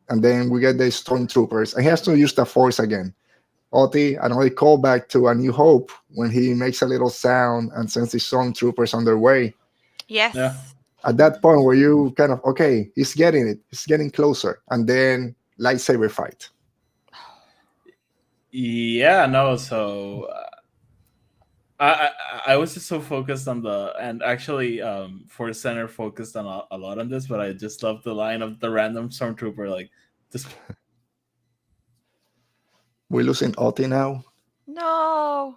and then we get the stormtroopers. And he has to use the Force again. Oti, another callback to A New Hope when he makes a little sound and sends the stormtroopers on their way. Yes. Yeah. At that point where you kind of, okay, he's getting it, he's getting closer, and then lightsaber fight. Yeah, no. So I was just so focused on and actually Force Center focused on a lot on this, but I just love the line of the random stormtrooper like this. We're losing Oti now. No.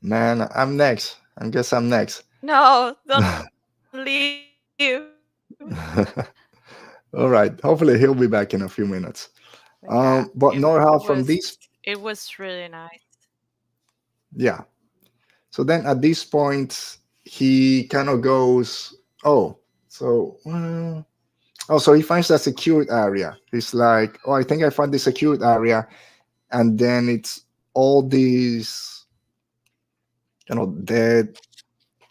Man, I'm next. I guess I'm next. No. Don't leave. All right. Hopefully he'll be back in a few minutes. Yeah, But Noor-hal, it from was this It was really nice. Yeah. So then at this point, he kind of goes, oh, so, oh, so he finds that secured area. He's like, oh, I think I found the secured area. And then it's all these, dead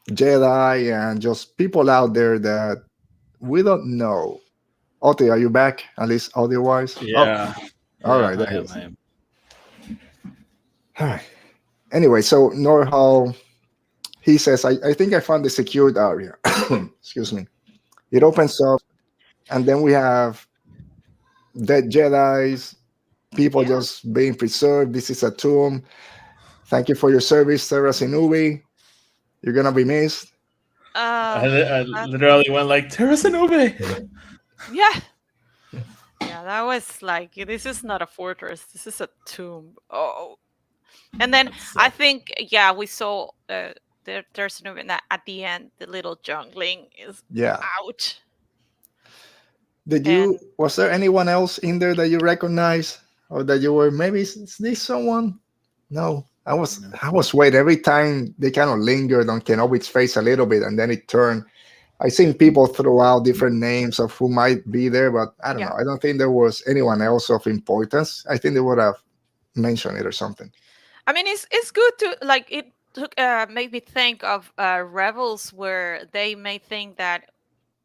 Jedi and just people out there that we don't know. Oti, are you back? At least audio wise? Oh, Yeah. all Yeah, right. There I he am. is. I am. All right. Anyway, so Noor-hal, he says, I think I found the secured area. Excuse me. It opens up, and then we have dead Jedi's, people Yeah. just being preserved. This is a tomb. Thank you for your service, Sarah Sinubi. You're gonna be missed. I That, literally went like Terra Ube. yeah. Yeah, that was like, this is not a fortress. This is a tomb. Oh. And then I think, yeah, we saw there's no that at the end, the little jungling is Yeah. out. Did And you? Was there anyone else in there that you recognize, or that you were maybe is this someone? No, I was waiting every time they kind of lingered on Kenobi's face a little bit, and then it turned. I seen people throw out different names of who might be there, but I don't yeah, know. I don't think there was anyone else of importance. I think they would have mentioned it or something. I mean, it's good to like it took made me think of Rebels where they may think that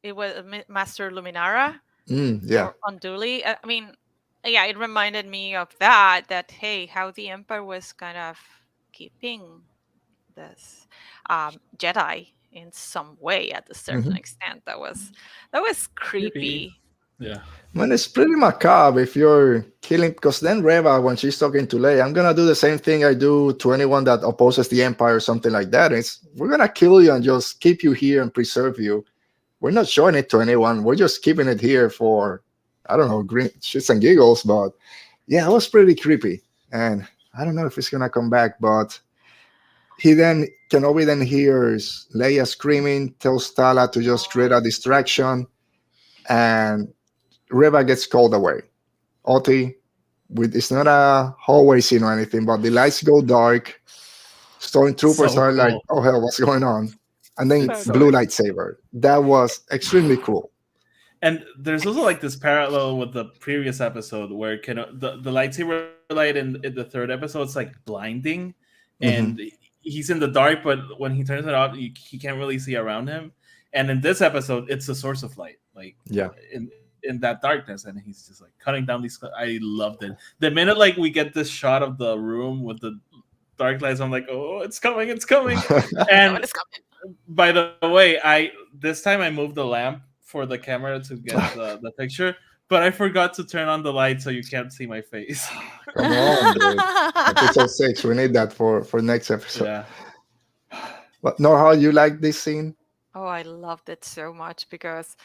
it was Master Luminara Yeah. or Unduli. I mean, yeah, it reminded me of that. That hey, how the Empire was kind of keeping this Jedi in some way at a certain Hmm. extent. That was Creepy. creepy. Yeah. Man, it's pretty macabre if you're killing, because then Reva, when she's talking to Leia, I'm gonna do the same thing I do to anyone that opposes the Empire or something like that. It's we're gonna kill you and just keep you here and preserve you. We're not showing it to anyone. We're just keeping it here for, I don't know, green shits and giggles. But yeah, it was pretty creepy. And I don't know if it's gonna come back, but Kenobi then hears Leia screaming, tells Tala to just create a distraction, and Reva gets called away. Oti, it's not a hallway scene or anything, but the lights go dark. Stormtroopers So are like, cool. oh hell, what's going on? And then It's so blue cool. lightsaber. That was extremely cool. And there's also like this parallel with the previous episode where the lightsaber light in the third episode is like blinding, and Hmm. he's in the dark, but when he turns it off, he can't really see around him. And in this episode, it's the source of light, like Yeah. in that darkness, and he's just like cutting down these. I loved it. The minute like we get this shot of the room with the dark lights, I'm like, oh, it's coming, it's coming. No, And it's coming. by the way, this time I moved the lamp for the camera to get the picture, but I forgot to turn on the light so you can't see my face. Come on, dude. Episode 6. We need that for next episode. Yeah. But no, how you like this scene? Oh, I loved it so much because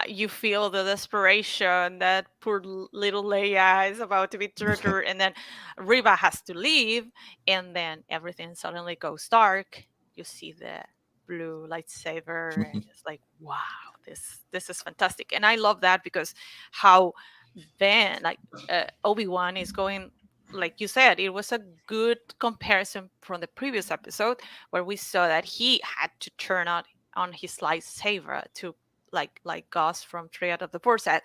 you feel the desperation that poor little Leia is about to be tortured, and then Reva has to leave, and then everything suddenly goes dark. You see the blue lightsaber, and it's like, wow, this is fantastic, and I love that because how then like Obi-Wan is going. Like you said, it was a good comparison from the previous episode where we saw that he had to turn on his lightsaber to like Gus from Triad of the Force said,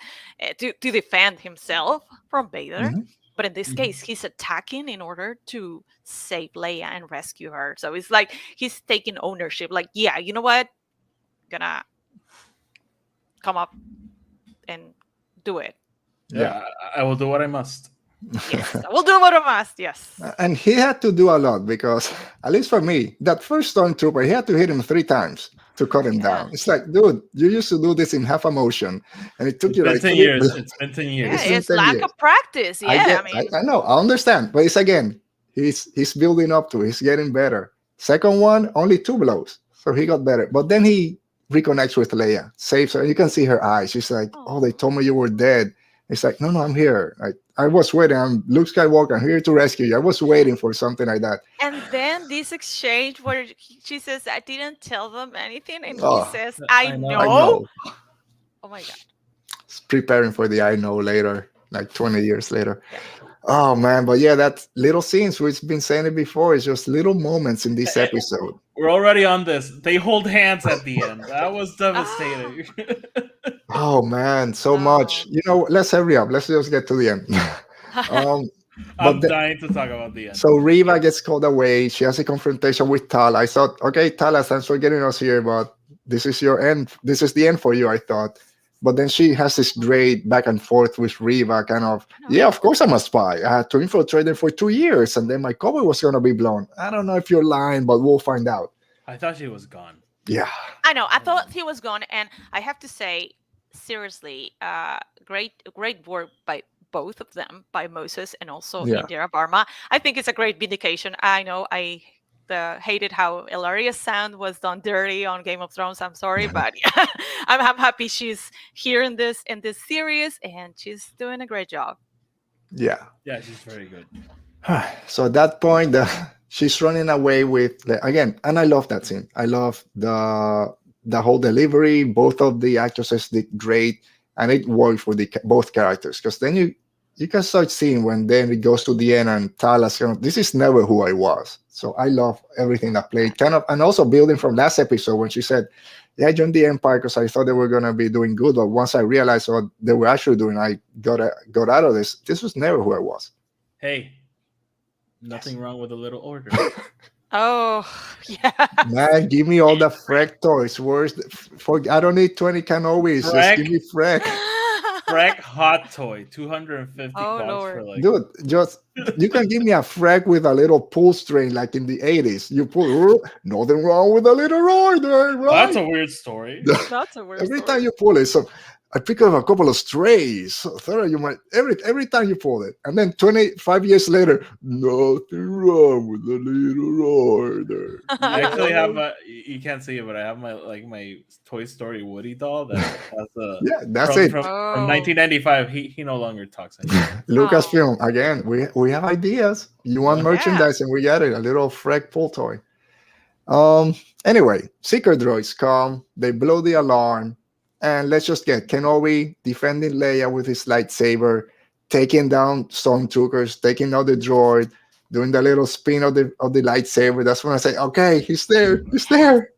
to defend himself from Vader. Mhm. But in this case, he's attacking in order to save Leia and rescue her. So it's like he's taking ownership. Like, yeah, you know what? Gonna come up and do it. Yeah, I will do what I must. Yes, I will do what I must. Yes. And he had to do a lot because, at least for me, that first stormtrooper, he had to hit him 3 times to cut him down. It's like, dude, you used to do this in half a motion, and it took It's you been like 10 years. It's been 10 Yeah, years. been it's 10 lack years. of practice. I Yeah, get, I mean, I know, I understand, but it's again, he's building up to it. He's getting better. Second one, only 2 blows, so he got better. But then he reconnects with Leia, saves her. You can see her eyes. She's like, "Oh, they told me you were dead." It's like, no, I'm here. I was waiting. I'm Luke Skywalker. I'm here to rescue you. I was waiting for something like that. and then this exchange where she says, "I didn't tell them anything," and he Oh, says, I "I know. I know." know. Oh my god. It's preparing for the I know later, like 20 years later. Yeah. Oh man, but yeah, that little scenes we've been saying it before. It's just little moments in this episode. We're already on this. They hold hands at the end. That was Ah, devastating. Oh man, so much. no. Let's hurry up. Let's just get to the end. um, but I'm dying to talk about the end. so Riva gets called away. She has a confrontation with Tala. I thought, okay, Tala, thanks for getting us here, but this is your end. This is the end for you, I thought. But then she has this great back and forth with Riva, kind of, yeah, of course I'm a spy. I had to infiltrate them for 2 years, and then my cover was going to be blown. I don't know if you're lying, but we'll find out. I thought she was gone. Yeah. I know. I thought he was gone, and I have to say, seriously, great work by both of them, by Moses and also Yeah. Indira Varma. I think it's a great vindication. I know I hated how Ilaria's sound was done dirty on Game of Thrones. I'm sorry, but yeah, I'm happy she's here in this series, and she's doing a great job. Yeah. Yeah, she's very good. So at that point, she's running away with again, and I love that scene. I love the whole delivery. Both of the actresses did great, and it worked for both characters, because then you can start seeing when then it goes to the end and Tala's kind of, this is never who I was. So I love everything that played, kind of, and also building from last episode when she said, "Yeah, I joined the Empire because I thought they were gonna be doing good, but once I realized what they were actually doing, I got out of this. This was never who I was." Hey, nothing wrong with a little order. Oh, yeah. Man, give me all the Freck toys. I don't need 20 Kenobis. Just give me Freck. Freck hot toy, 250 Oh, bucks Lord. for like. Dude, you can give me a Freck with a little pull string like in the 80s. You pull, nothing wrong with a little order, right? That's a weird story. That's a weird Every story. time you pull it, so I pick up a couple of strays. So you might every time you pull it, and then 25 years later, nothing wrong with a little order. I actually have you can't see it, but I have my Toy Story Woody doll that has a Yeah, that's from, it. from, Oh. from 1995. He no longer talks anymore. Lucasfilm again. We have ideas. You want Yeah. merchandise, and we got it. A little Freck pull toy. Anyway, Seeker droids come. They blow the alarm, and let's just get Kenobi defending Leia with his lightsaber, taking down stormtroopers, taking out the droid, doing the little spin of the lightsaber. That's when I say, okay, he's there. He's there.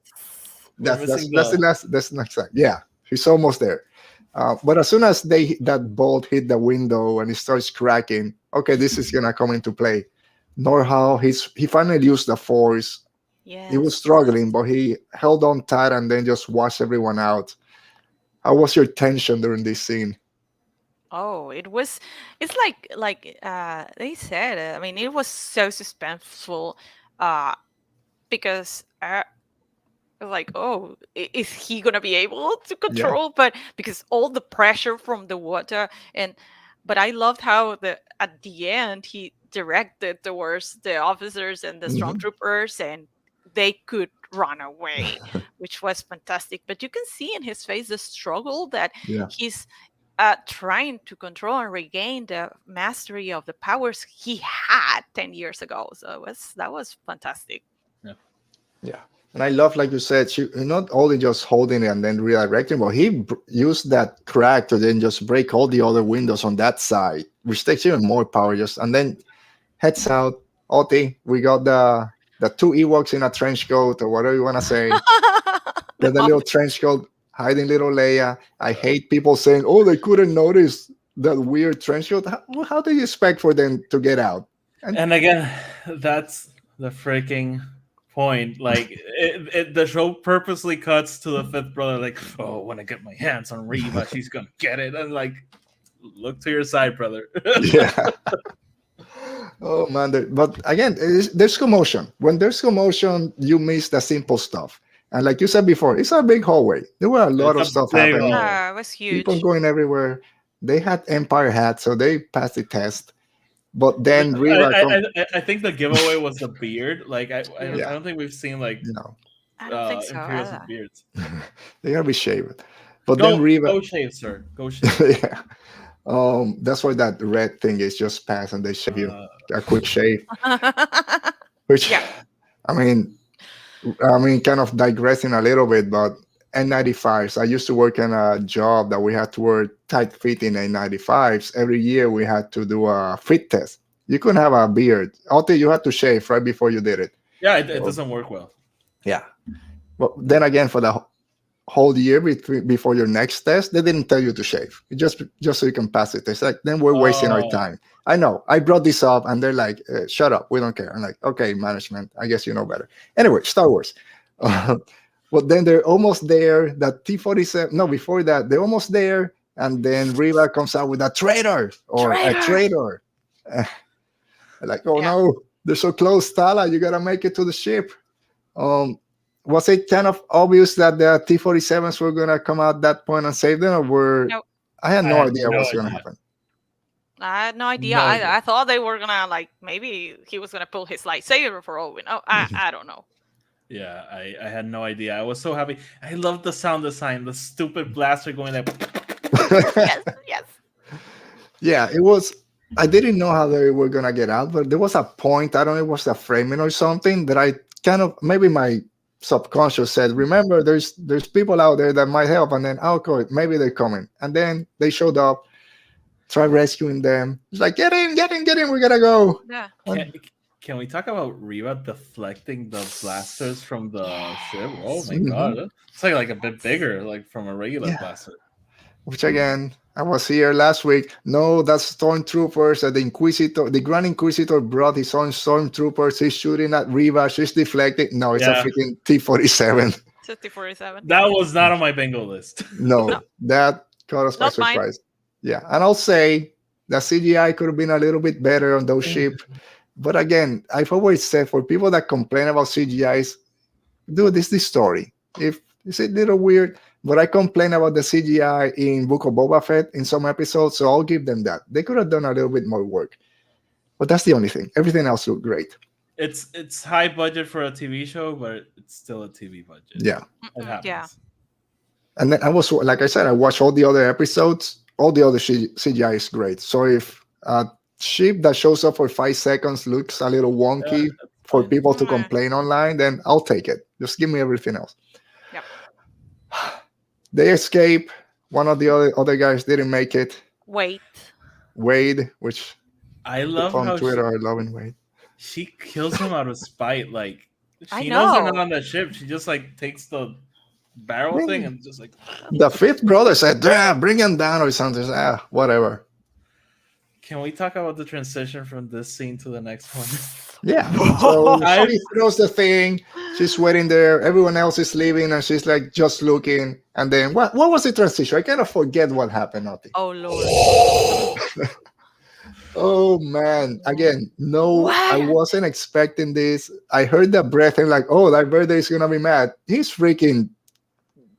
That's the next time. Yeah, he's almost there. But as soon as that bolt hit the window and it starts cracking, okay, this is gonna come into play. Noor-hal, he finally used the Force. Yes. He was struggling, but he held on tight and then just washed everyone out. How was your tension during this scene? Oh, it's like they said. I mean, it was so suspenseful, because like, oh, is he gonna be able to control? But because all the pressure from the water, but I loved how at the end he directed towards the officers and the stormtroopers, and they could run away, which was fantastic. But you can see in his face the struggle that he's trying to control and regain the mastery of the powers he had 10 years ago. So that was fantastic. Yeah. And I love, like you said, she not only just holding it and then redirecting, but he used that crack to then just break all the other windows on that side, which takes even more power. And then heads out. Oti, we got the two Ewoks in a trench coat, or whatever you want to say. the little trench coat hiding little Leia. I hate people saying, oh, they couldn't notice that weird trench coat. How do you expect for them to get out? And again, that's the freaking point. Like the show purposely cuts to the fifth brother, like, oh, when I get my hands on Riva, she's gonna get it. And like, look to your side, brother. Yeah. Oh man, but again, there's commotion. When there's commotion, you miss the simple stuff. And like you said before, it's a big hallway. There were a lot of stuff happening. Yeah, it was huge. People going everywhere. They had Empire hats, so they passed the test. But then I think the giveaway was the beard. Like I don't think we've seen like I don't think so. Imperials with beards. They gotta be shaved. But go, then Riva, go shave, sir. Go shave. Yeah. That's why that red thing is just passed, and they shave you a quick shave. Which, I mean, kind of digressing a little bit, but N95s. I used to work in a job that we had to wear tight-fitting N95s. Every year we had to do a fit test. You couldn't have a beard. Oti, you had to shave right before you did it. Yeah, it doesn't work well. Yeah. But then again, for the whole year before your next test, they didn't tell you to shave. Just so you can pass it. It's like, then we're wasting our time. I know. I brought this up, and they're like, shut up. We don't care. I'm like, okay, management. I guess you know better. Anyway, Star Wars. But then they're almost there. That T-47. No, before that, they're almost there. And then Riva comes out with a traitor or a traitor. Like, oh no, they're so close, Tala. You got to make it to the ship. Was it kind of obvious that the T-47s were going to come out at that point and save them? Or were... Nope. I had no idea what's going to happen. I had no idea. No idea. I thought they were gonna, like, maybe he was gonna pull his lightsaber for all we know. I don't know. Yeah, I had no idea. I was so happy. I loved the sound design, the stupid blaster going there. Yes. Yeah, it was. I didn't know how they were going to get out, but there was a point, I don't know, it was a framing or something, that I kind of, maybe my subconscious said, remember, there's people out there that might help, and then, okay, maybe they're coming. And then they showed up, try rescuing them. It's like, get in, we gotta go. Yeah. Can we talk about Riva deflecting the blasters from the ship? Oh my god, it's like a bit bigger, like from a regular blaster. Which again, I was here last week. No, that's stormtroopers. The Grand Inquisitor brought his own stormtroopers. He's shooting at Riva. She's deflecting. No, it's a freaking T-47. It's a T-47. That was not on my bingo list. No, that caught us by surprise. Mine. Yeah, and I'll say the CGI could have been a little bit better on those ships. But again, I've always said, for people that complain about CGIs, dude, this is the story. If it's a little weird, but I complain about the CGI in Book of Boba Fett in some episodes, so I'll give them that. They could have done a little bit more work. But that's the only thing. Everything else looked great. It's high budget for a TV show, but it's still a TV budget. Yeah. It happens. Yeah. And then I was, like I said, I watched all the other episodes. All the other CGI is great. So if a ship that shows up for 5 seconds looks a little wonky for people to complain online, then I'll take it. Just give me everything else. Yep. They escape. One of the other guys didn't make it. Wade, which I love on how Twitter are loving Wade. she kills him out of spite. Like, I she knows they're know. not on the ship. She just like takes the barrel thing and just like. The fifth brother said, bring him down or something. Whatever. Can we talk about the transition from this scene to the next one? Yeah. So she throws the thing. She's waiting there. Everyone else is leaving, and she's like just looking. And then what was the transition? I kind of forget what happened. Oti. Oh Lord. Oh man! Again, no, What? I wasn't expecting this. I heard the breath and like, oh, that birthday is gonna be mad. He's freaking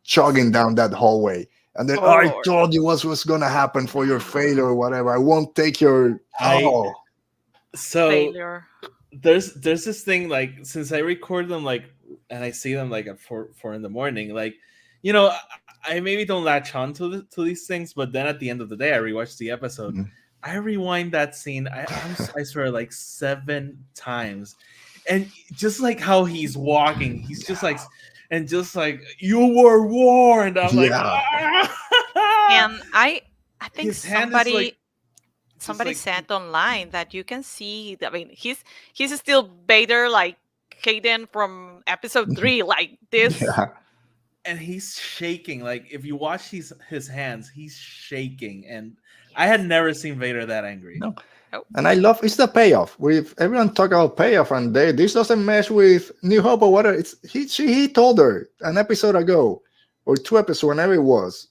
jogging down that hallway. And then, I Lord. told you what was going to happen for your failure or whatever. I won't take your... So Failure. there's this thing, like, since I record them, like, and I see them like at 4 in the morning, like, you know, I maybe don't latch on to these things, but then at the end of the day, I rewatch the episode. Mm-hmm. I rewind that scene, I swear, like 7 times. And just like how he's walking, he's just like... And just like, you were warned. I'm like, And I think somebody like, said online that you can see. I mean, he's still Vader, like Hayden from episode 3, like this. Yeah. And he's shaking. Like, if you watch his hands, he's shaking. And I had never seen Vader that angry. No. And I love it's the payoff. With everyone talk about payoff, and this doesn't mesh with New Hope or whatever. He told her an episode ago or 2 episodes, whenever it was,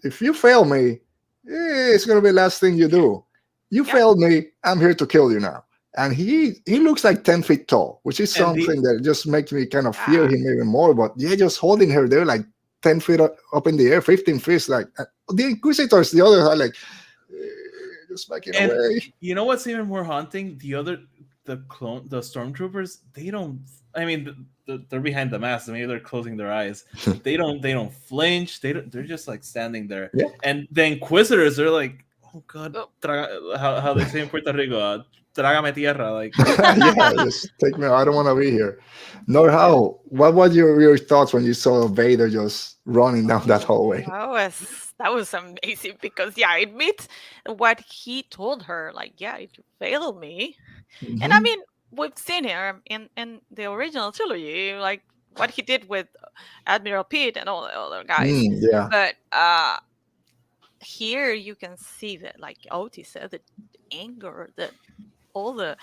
if you fail me, it's gonna be the last thing you do. You failed me, I'm here to kill you now. And he looks like 10 feet tall, which is something that just makes me kind of fear him even more. But just holding her there like 10 feet up in the air, 15 feet, like the Inquisitors, the others are like. Just backing away. You know what's even more haunting? The stormtroopers, they don't. I mean, they're behind the mask. Maybe they're closing their eyes. They don't flinch. They're just like standing there. Yeah. And the Inquisitors, they're like, oh god, how they say in Puerto Rico, trágame tierra. Like, Yeah, just take me. I don't want to be here. Noor-hal, what were your thoughts when you saw Vader just running down that hallway? That was amazing because yeah, it meets what he told her. Like, yeah, if you fail me, and I Mhm. mean, we've seen him in the original trilogy, like what he did with Admiral Pete and all the other guys. Yeah, But here you can see that, like Oti said, the anger, the all the,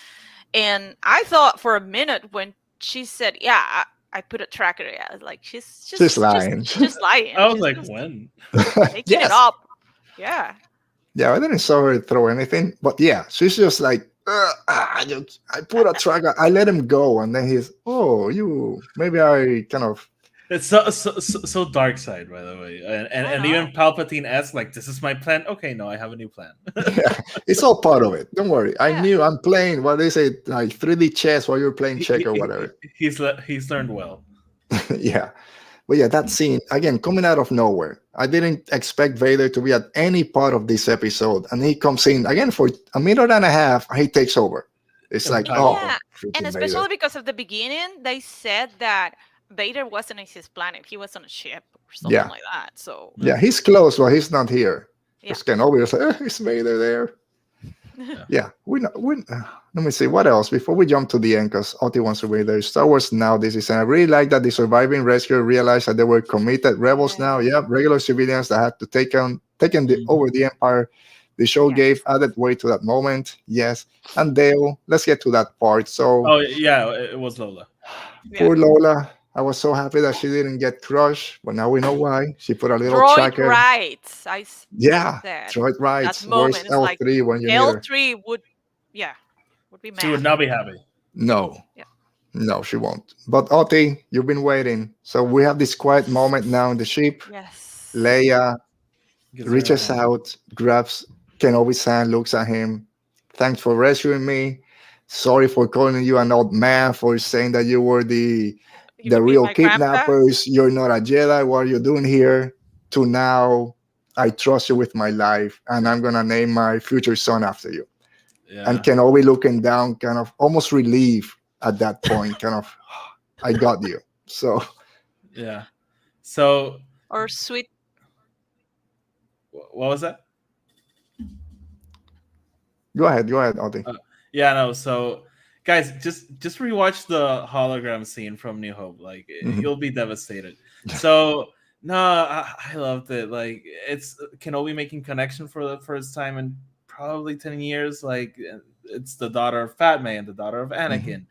and I thought for a minute when she said, "Yeah, I put a tracker," yeah, I was like she's she's just just lying. just lying. I was She's like, just when? making it Yes. up. Yeah. Yeah, I didn't saw her throw anything, but yeah, she's just like, I put a tracker, I let him go, and then he's, oh, you, maybe I kind of, It's so dark side, by the way, and, I and know. even Palpatine asks, like, "This is my plan." Okay, no, I have a new plan. yeah, it's all part of it. Don't worry. I Yeah. knew I'm playing, what they say, like 3D chess while you're playing check or whatever. He's learned well. Yeah. But yeah, that scene, again, coming out of nowhere. I didn't expect Vader to be at any part of this episode. And he comes in, again, for a minute and a half, he takes over. It's like, Impactful. oh, Yeah. And freaking especially Vader. because of the beginning, they said that Vader wasn't in his planet. He was on a ship or something Yeah. like that. So Yeah, he's close, but he's not here. yeah. Because Kenobi was like, is Vader there? Yeah, let me see what else before we jump to the end, because Oti wants to read there. Star Wars now. This is, and I really like that the surviving rescuer realized that they were committed rebels now. Yeah, regular civilians that had to taken over the Empire. The show Yes. gave added weight to that moment. Yes, and Dale. Let's get to that part. So Oh yeah, it was Lola. poor Lola. I was so happy that she didn't get crushed, but now we know why. She put a little Droid tracker. rights. Yeah, said droid rights. that Where's moment is like L3 when you need her? L3 would be mad. She would not be happy. No. Yeah. No, she won't. But Oti, you've been waiting. So we have this quiet moment now in the ship. Yes. Leia Gives her a reaches hand. out, grabs Kenobi's hand, looks at him. Thanks for rescuing me. Sorry for calling you an old man, for saying that you were the You could be real my grandpa. kidnappers. You're not a Jedi. What are you doing here? To now, I trust you with my life, and I'm gonna name my future son after you. Yeah. And Kenobi looking down, kind of almost relieved at that point, kind of, I got you. So Yeah. So Or sweet. what was that? go ahead, Oti. Yeah, no. So, guys, just rewatch the hologram scene from New Hope. Like, you'll be devastated. So, no, I loved it. Like, it's Kenobi making connection for the first time in probably 10 years. Like, it's the daughter of Padme and the daughter of Anakin,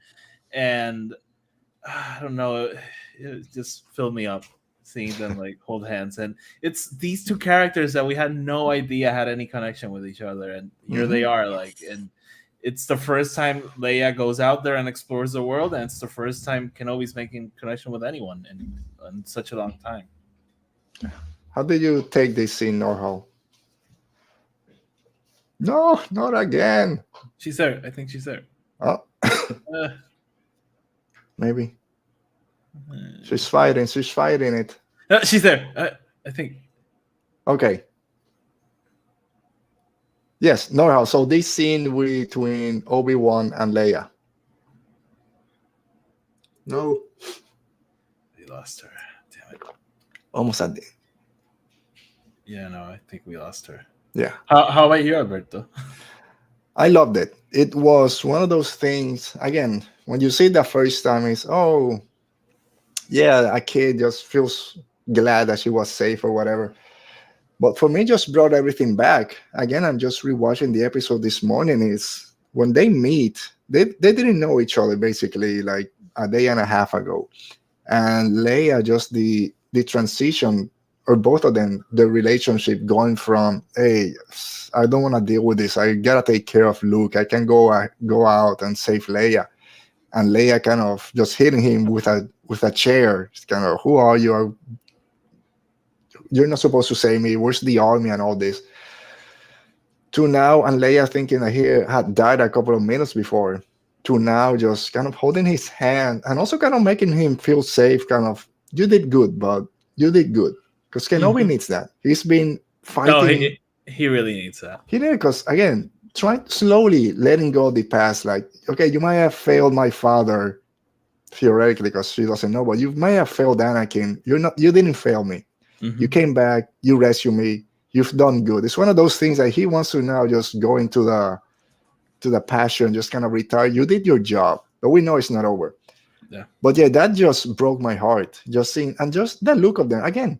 and I don't know, it just filled me up seeing them like hold hands. And it's these two characters that we had no idea had any connection with each other, and here they are. Like, and it's the first time Leia goes out there and explores the world, and it's the first time Kenobi's making connection with anyone in such a long time. How did you take this scene, Noor-hal? No, not again. She's there. I think she's there. Oh, Uh, maybe she's fighting it. she's there. I think. Okay. Yes, Noor-hal. So this scene between Obi-Wan and Leia. No, We lost her. Damn it. almost at the. Yeah, no, I think we lost her. Yeah. How about you, Alberto? I loved it. It was one of those things, again, when you see it the first time, it's, oh, yeah, a kid just feels glad that she was safe or whatever. But for me, just brought everything back. Again, I'm just rewatching the episode this morning. Is when they meet, they didn't know each other basically like a day and a half ago. And Leia, just the transition, or both of them, the relationship going from, hey, I don't want to deal with this. I gotta take care of Luke. I can go out and save Leia. And Leia kind of just hitting him with a chair. It's kind of, who are you? You're not supposed to save me. Where's the army and all this? To now, and Leia thinking that he had died a couple of minutes before. To now, just kind of holding his hand and also kind of making him feel safe. Kind of, you did good, bud. You did good. Because Kenobi needs that. He's been fighting. No, he really needs that. He did, because again, try slowly letting go of the past. Like, okay, you might have failed my father theoretically because she doesn't know, but you may have failed Anakin. You didn't fail me. You Mhm. came back, you rescue me, you've done good. It's one of those things that he wants to now just go into the passion, just kind of retire. You did your job, but we know it's not over. Yeah. But yeah, that just broke my heart. Just seeing and just the look of them again.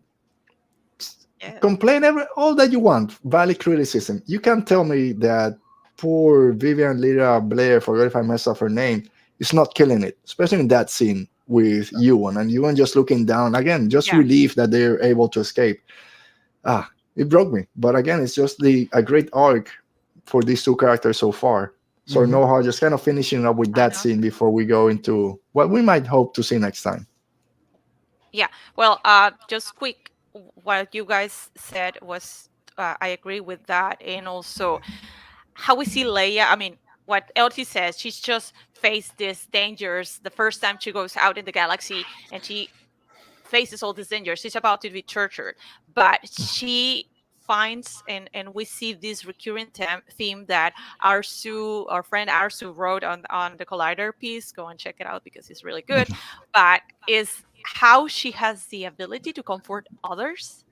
Yeah. Complain all that you want, valid criticism. You can't tell me that poor Vivian Lyra Blair, forget if I messed up her name, is not killing it, especially in that scene with Ewan and Ewan just looking down again, just Yeah. relief that they're able to escape. It broke me. But again, it's just a great arc for these two characters so far. So Mhm. Noor-hal just kind of finishing up with I that know. scene before we go into what we might hope to see next time. Yeah. Well, just quick, what you guys said was, I agree with that, and also how we see Leia. I mean, what Elsie says, she's just faced these dangers the first time she goes out in the galaxy, and she faces all these dangers. She's about to be tortured, but she finds, and we see this recurring theme that Arsu, our friend Arsu, wrote on the Collider piece. Go and check it out because it's really good. But is how she has the ability to comfort others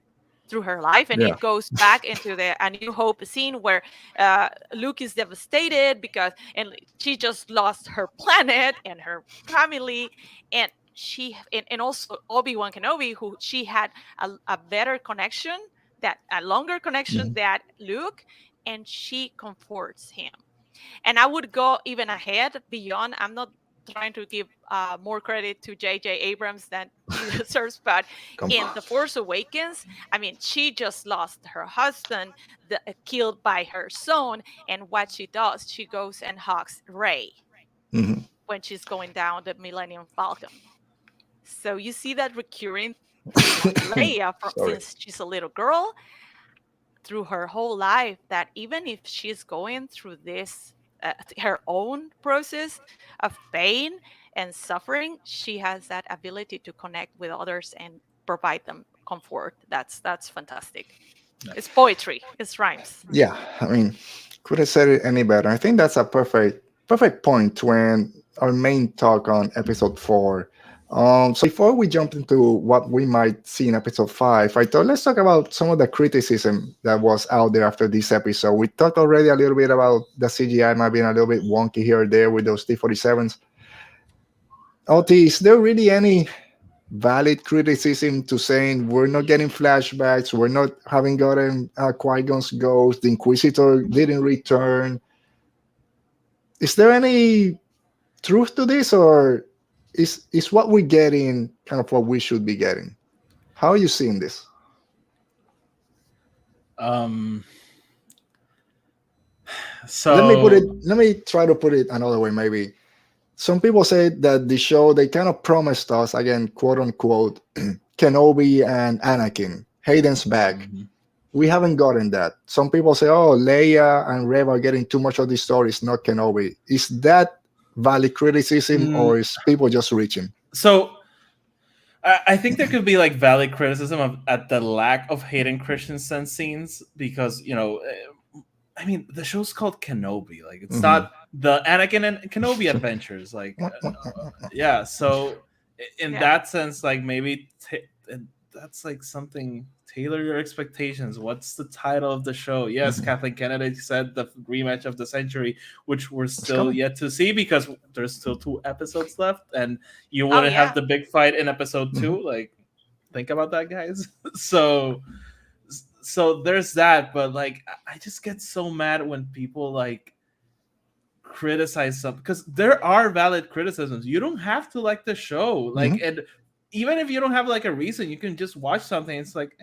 through her life, and Yeah. it goes back into the A New Hope scene where Luke is devastated because and she just lost her planet and her family, and and also Obi-Wan Kenobi, who she had a better connection, that a longer connection Mhm. that Luke, and she comforts him. And I would go even ahead beyond. I'm not trying to give more credit to J.J. Abrams than he deserves, but Come in on. The Force Awakens, I mean, she just lost her husband, killed by her son, and what she does, she goes and hugs Rey Mhm. when she's going down the Millennium Falcon. So you see that recurring theme of Leia from Sorry. since she's a little girl through her whole life, that even if she's going through this her own process of pain and suffering, she has that ability to connect with others and provide them comfort. That's fantastic. It's poetry, it's rhymes. Yeah, I mean, could have said it any better. I think that's a perfect point to end our main talk on episode 4. So before we jump into what we might see in episode 5, I thought let's talk about some of the criticism that was out there after this episode. We talked already a little bit about the CGI might be a little bit wonky here or there with those T-47s. Oti, is there really any valid criticism to saying we're not getting flashbacks, we're not having gotten Qui-Gon's ghost, the Inquisitor didn't return? Is there any truth to this, or is what we're getting kind of what we should be getting? How are you seeing this? Um. Let So. me try to put it another way, maybe. Some people say that the show they kind of promised us again, quote unquote, Kenobi and Anakin. Hayden's back. Mhm. We haven't gotten that. Some people say, "Oh, Leia and Rev are getting too much of the story. It's not Kenobi." Is that valid criticism, Mm, or is people just reaching? so I think there could be like valid criticism of at the lack of Hayden Christensen scenes because I mean the show's called Kenobi, like it's Mhm. not the Anakin and Kenobi adventures, like yeah. So in Yeah. that sense, like maybe and that's like something tailor your expectations. What's the title of the show? Yes, Mhm. Kathleen Kennedy said the rematch of the century, which we're It's still coming. yet to see because there's still 2 episodes left, and you Oh wouldn't have yeah. the big fight in episode Mhm. 2. Like, think about that, guys. So there's that, but like I just get so mad when people like criticize something because there are valid criticisms. You don't have to like the show, like, Mhm. and even if you don't have like a reason, you can just watch something. It's like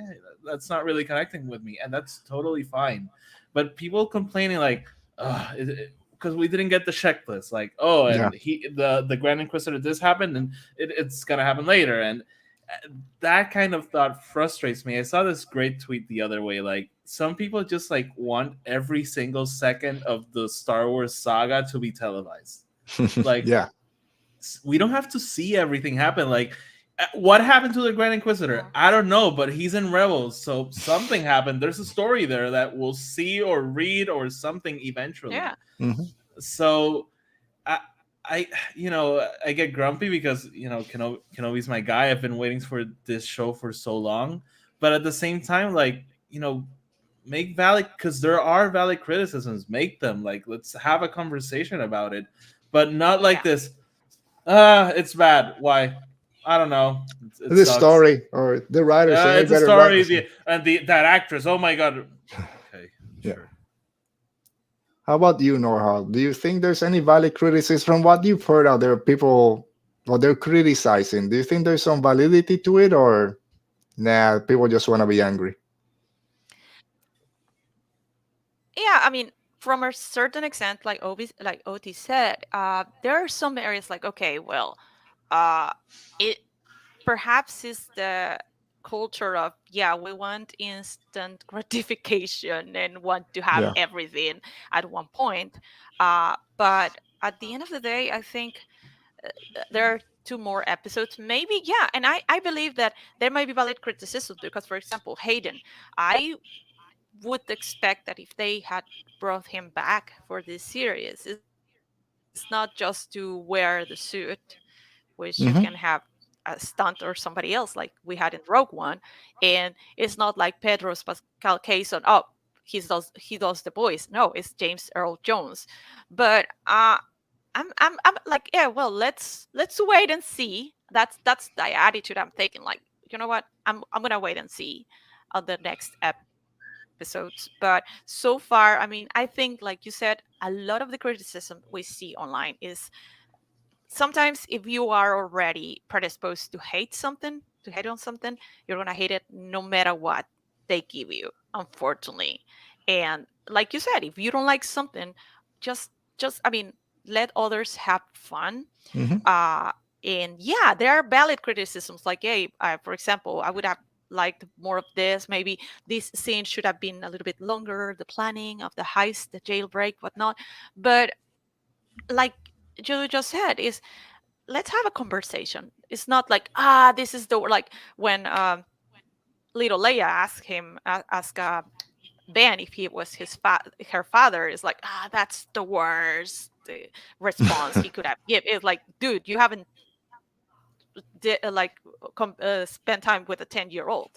that's not really connecting with me, and that's totally fine. But people complaining like, because we didn't get the checklist, like, oh, Yeah. and the Grand Inquisitor this happened, and it's gonna happen later, and that kind of thought frustrates me. I saw this great tweet the other way. Like some people just like want every single second of the Star Wars saga to be televised. Like Yeah. we don't have to see everything happen. Like What happened to the Grand Inquisitor? I don't know, but he's in Rebels, so something happened. There's a story there that we'll see or read or something eventually. Yeah. Mhm. So I, I get grumpy because Kenobi's my guy. I've been waiting for this show for so long, but at the same time, like make valid, because there are valid criticisms. Make them, like, let's have a conversation about it, but not like Yeah. this. It's bad. Why? I don't know. It The sucks. story or the writers should make It's a better story. writers. The that actress. Oh my god. Okay, Yeah. sure. How about you, Noor-hal? Do you think there's any valid criticism from what you've heard out there? People, what they're criticizing. Do you think there's some validity to it, or nah? People just want to be angry. Yeah, I mean, from a certain extent, like Oti said, there are some areas like, okay, well, uh, it perhaps is the culture of, yeah, we want instant gratification and want to have Yeah. everything at one point. But at the end of the day, I think there are two more episodes, maybe. Yeah, and I believe that there might be valid criticism because, for example, Hayden, I would expect that if they had brought him back for this series, it's not just to wear the suit, which you can have Hmm. a stunt or somebody else like we had in Rogue One, and it's not like Pedro's Pascal Cason. Oh, he does the voice. No, it's James Earl Jones. But I'm like, yeah, well, let's wait and see. That's the attitude I'm taking. Like, you know what? I'm gonna wait and see on the next episodes. But so far, I mean, I think, like you said, a lot of the criticism we see online is sometimes if you are already predisposed to hate something, to hate on something, you're gonna hate it no matter what they give you, unfortunately. And like you said, if you don't like something, just I mean, let others have fun. Hmm. uh and yeah, there are valid criticisms like, hey, for example, I would have liked more of this. Maybe this scene should have been a little bit longer, the planning of the heist, the jailbreak, whatnot. But like Joe just said, is let's have a conversation. It's not like, this is the, like when little Leia ask Ben if he was her father. Is like, that's the worst response he could have give. It's like, dude, you haven't spent time with a 10-year-old,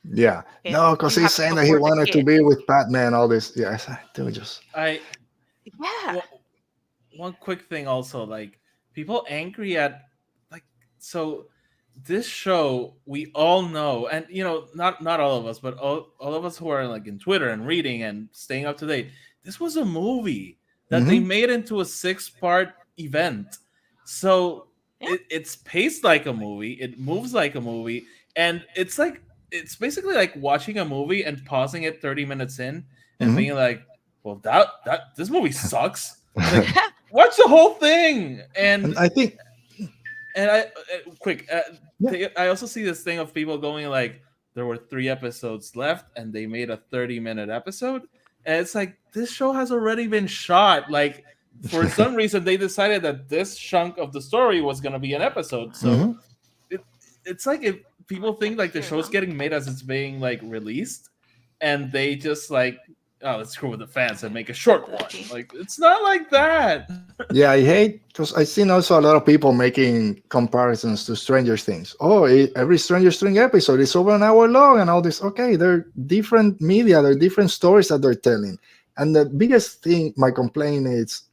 Yeah. and No, because you he's have to saying that he comfort the wanted to kid. be with Batman. All this. Yes, they were just. I Yeah. one quick thing also, like, people angry at, like, so this show, we all know, and not all of us, but all of us who are like in Twitter and reading and staying up to date, this was a movie that they Hmm. made into a 6-part event. So Yeah. it's paced like a movie, it moves like a movie, and it's basically like watching a movie and pausing it 30 minutes in and Hmm. being like, well, that this movie sucks. It's like, watch the whole thing. And I think, And I quick yeah. I also see this thing of people going like, there were 3 episodes left and they made a 30-minute episode, and it's like, this show has already been shot. Like, for some reason they decided that this chunk of the story was going to be an episode. So Hmm. it, it's like, if people think like the Fair show's enough. getting made as it's being like released, and they just like, oh, let's screw with the fans and make a short one. Lucky. Like, it's not like that. Yeah, I hate because I've seen also a lot of people making comparisons to Stranger Things. Oh, every Stranger Things episode is over an hour long and all this. Okay, they're different media, they're different stories that they're telling. And the biggest thing, my complaint is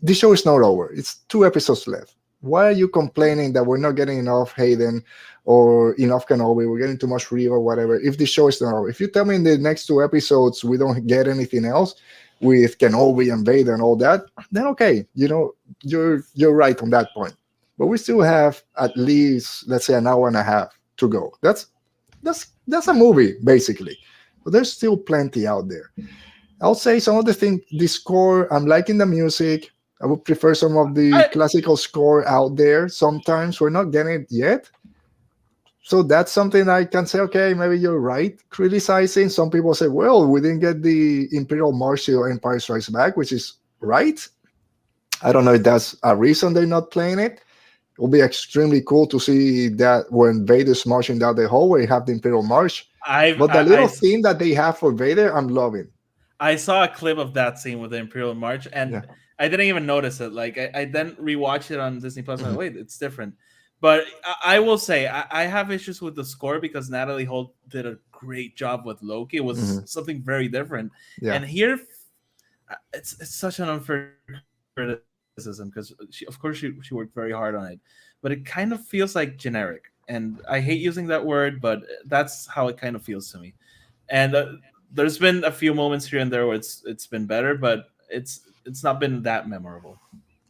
the show is not over. It's 2 episodes left. Why are you complaining that we're not getting enough Hayden or enough Kenobi? We're getting too much Reva or whatever. If the show is not over, if you tell me in the next 2 episodes we don't get anything else with Kenobi and Vader and all that, then okay, you're right on that point. But we still have at least, let's say, an hour and a half to go. That's a movie basically. But there's still plenty out there. I'll say some of the things, the score, I'm liking the music. I would prefer some of the I classical score out there. Sometimes we're not getting it yet. So that's something I can say, okay, maybe you're right criticizing. Some people say, well, we didn't get the Imperial Martial Empire Strikes Back, which is right. I don't know if that's a reason they're not playing it. It will be extremely cool to see that when Vader's marching down the hallway, have the Imperial March. I've But the I, little I theme that they have for Vader, I'm loving. I saw a clip of that scene with the Imperial March, Yeah. and I didn't even notice it. Like I then rewatched it on Disney Plus. I'm Mhm. like, wait, it's different. But I will say I have issues with the score because Natalie Holt did a great job with Loki. It was Mhm. something very different, Yeah. and here it's such an unfair criticism because of course she worked very hard on it, but it kind of feels like generic, and I hate using that word, but that's how it kind of feels to me. And there's been a few moments here and there where it's been better, but it's not been that memorable.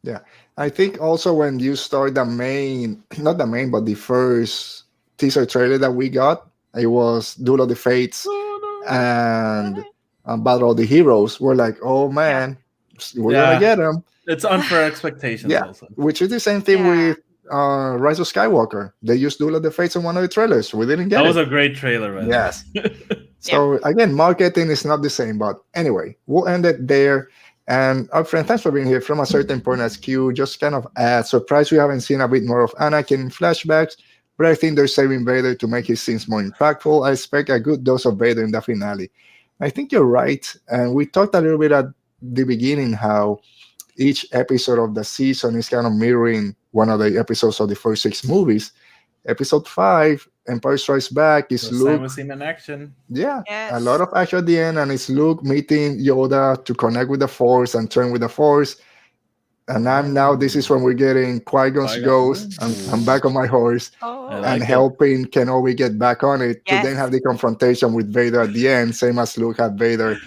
Yeah. I think also when you start the main, not the main, but the first teaser trailer that we got, it was Duel of the Fates and Battle of the Heroes. We're like, oh Yeah. man, we're gonna Yeah, get them. it's unfair expectations Yeah, also. which is the same thing Yeah. with Rise of Skywalker. They used Duel of the Fates in one of the trailers. We didn't That get was it. a great trailer, by the Yes. way. Yeah. So again, marketing is not the same. But anyway, we'll end it there. And our friend, thanks for being here. From a certain point, as Q, just kind of add. Surprised we haven't seen a bit more of Anakin in flashbacks, but I think they're saving Vader to make his scenes more impactful. I expect a good dose of Vader in the finale. I think you're right. And we talked a little bit at the beginning how each episode of the season is kind of mirroring one of the episodes of the first six movies. Episode 5, Empire Strikes Back, is First time we Luke. see him in action. Yeah, a lot Yes. of action at the end, and it's Luke meeting Yoda to connect with the Force and turn with the Force. And I'm now, this is when we're getting Qui-Gon's Qui-Gon. ghost. I'm back on my horse I Oh. and like it. helping Kenobi get back on it to then Yes. have the confrontation with Vader at the end, same as Luke had Vader.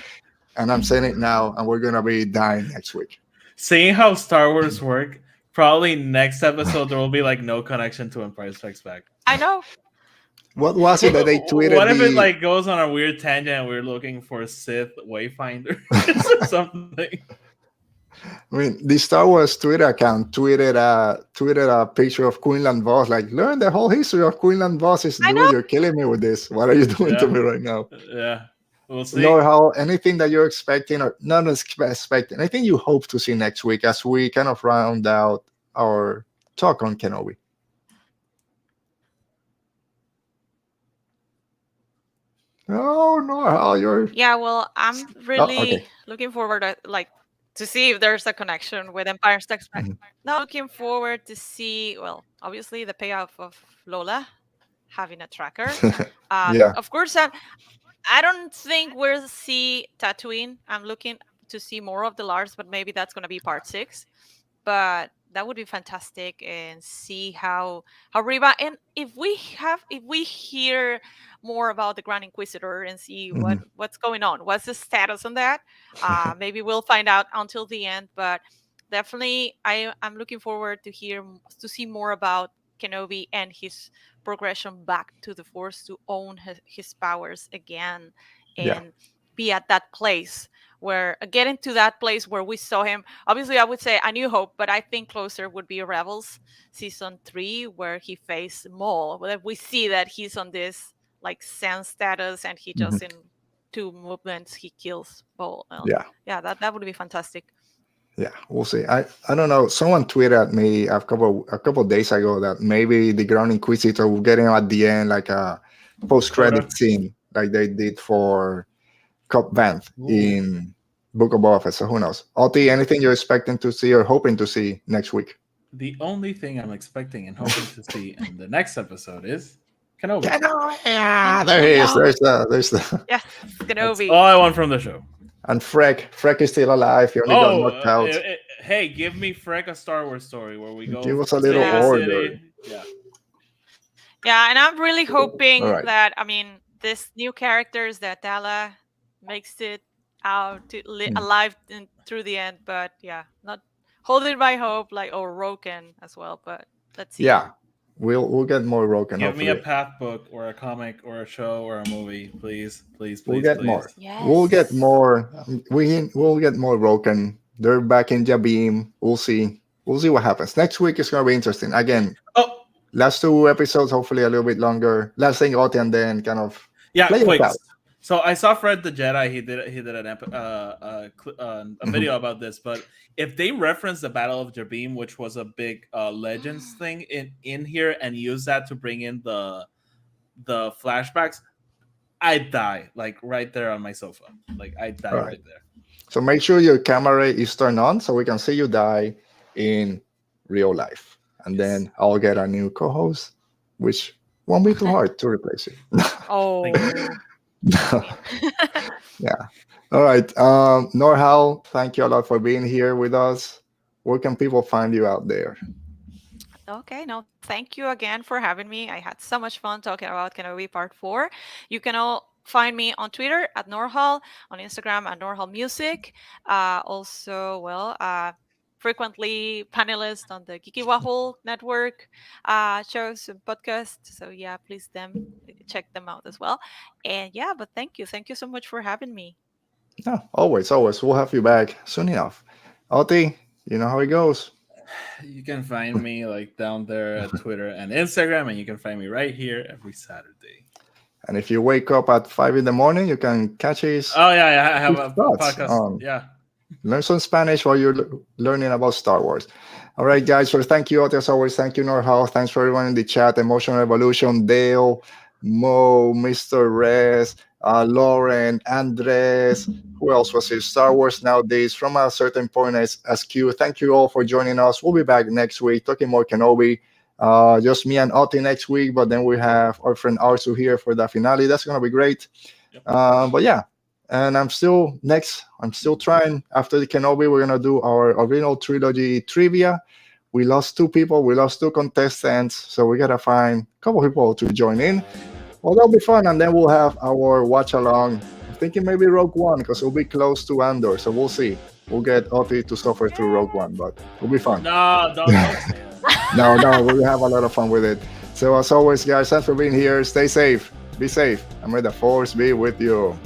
And I'm saying it now, and we're going to be dying next week. Seeing how Star Wars work, probably next episode there will be like no connection to Empire Strikes Back. I know. What was it that they tweeted? What if it like goes on a weird tangent and we're looking for Sith Wayfinder or something? I mean, the Star Wars Twitter account tweeted a picture of Quinlan Voss, like, learn the whole history of Quinlan Voss. Is I dude, know. you're killing me with this. What are you doing to Yeah. me right now? Yeah, we'll see. Noor-hal, anything that you're expecting or not expecting, anything you hope to see next week as we kind of round out our talk on Kenobi? Oh, Noor-hal, you're... Yeah, well, I'm really okay. looking forward to see if there's a connection with Empire Strikes Back. Mhm. Now looking forward to see, well, obviously the payoff of Lola having a tracker. Yeah. Of course, I don't think we'll see Tatooine. I'm looking to see more of the Lars, but maybe that's going to be part 6. But that would be fantastic, and see how Reba, and if we hear more about the Grand Inquisitor and see Mhm. what's going on, what's the status on that. Maybe we'll find out until the end, but definitely I'm looking forward to see more about Kenobi and his progression back to the Force to own his powers again, Yeah. and be at that place where getting to that place where we saw him. Obviously, I would say A New Hope, but I think closer would be Rebels season 3, where he faced Maul. Where we see that he's on this like Zen status, and he Mhm. just in 2 movements he kills Maul. Yeah. Yeah, that would be fantastic. Yeah, we'll see. I don't know. Someone tweeted at me a couple days ago that maybe the Grand Inquisitor will get him at the end, like a post credit Coda. scene, like they did for Cobb Vanth in Book of Boba Fett. So who knows? Oti, anything you're expecting to see or hoping to see next week? The only thing I'm expecting and hoping to see in the next episode is Kenobi. Yeah, there he is. There's the Yes, That's Kenobi. all I want from the show. and Freck is still alive. He only got knocked out. Hey, give me Freck a Star Wars story where we go. Give us a little Yeah. order. Yeah. Yeah, and I'm really hoping All right. that, I mean, this new characters that Dala makes it out to alive through the end. But yeah, not holding my hope, like, or Roken as well. But let's see. Yeah, we'll get more Roken. Give me hopefully. a path book or a comic or a show or a movie, please, please, please. We'll get please. more. Yes. We'll get more. We'll get more Roken. They're back in Jabim. We'll see. We'll see what happens. Next week is going to be interesting. Again, Oh, last 2 episodes, hopefully a little bit longer. Last thing, Oti, and then kind of yeah, play it quick. out. So I saw Fred the Jedi. He did a video about this. But if they reference the Battle of Jabim, which was a big Legends thing in here, and use that to bring in the flashbacks, I'd die like right there on my sofa. Like I'd die Right. right there. So make sure your camera is turned on so we can see you die in real life. And Yes. then I'll get a new co-host, which won't be too hard to replace it. Oh. Yeah. All right. Noor-hal, thank you a lot for being here with us. Where can people find you out there? Okay, no, thank you again for having me. I had so much fun talking about Kenobi Part 4. You can all find me on Twitter at Noor-hal, on Instagram at Noor-hal Music. Also, frequently panelist on the Geeky Wahoo network shows and podcasts. So yeah, please check them out as well. And yeah, but thank you. Thank you so much for having me. Yeah, always. We'll have you back soon enough. Oti, you know how it goes. You can find me like down there at Twitter and Instagram, and you can find me right here every Saturday. And if you wake up at 5 in the morning, you can catch his. Oh yeah, I have a thoughts podcast. on- Yeah. Learn some Spanish while you're learning about Star Wars. All right, guys. So thank you, Oti, as always. Thank you, Noor-hal. Thanks for everyone in the chat. Emotional Evolution, Dale, Mo, Mr. Rez, Lauren, Andres. Who else was here? Star Wars Nowadays from a certain point as Q. Thank you all for joining us. We'll be back next week talking more Kenobi. Just me and Oti next week, but then we have our friend Arsu here for the finale. That's gonna be great. Yep. But yeah, and I'm still trying. After the Kenobi, we're gonna do our original trilogy trivia. We lost 2 people. We lost 2 contestants, so we gotta find a couple people to join in. Well, that'll be fun, and then we'll have our watch along. I'm thinking maybe Rogue One because it'll be close to Andor, so we'll see. We'll get Oti to suffer through Rogue One, but it'll be fun. No, don't say that. No, we'll have a lot of fun with it. So as always, guys, thanks for being here. Stay safe, be safe, and may the Force be with you.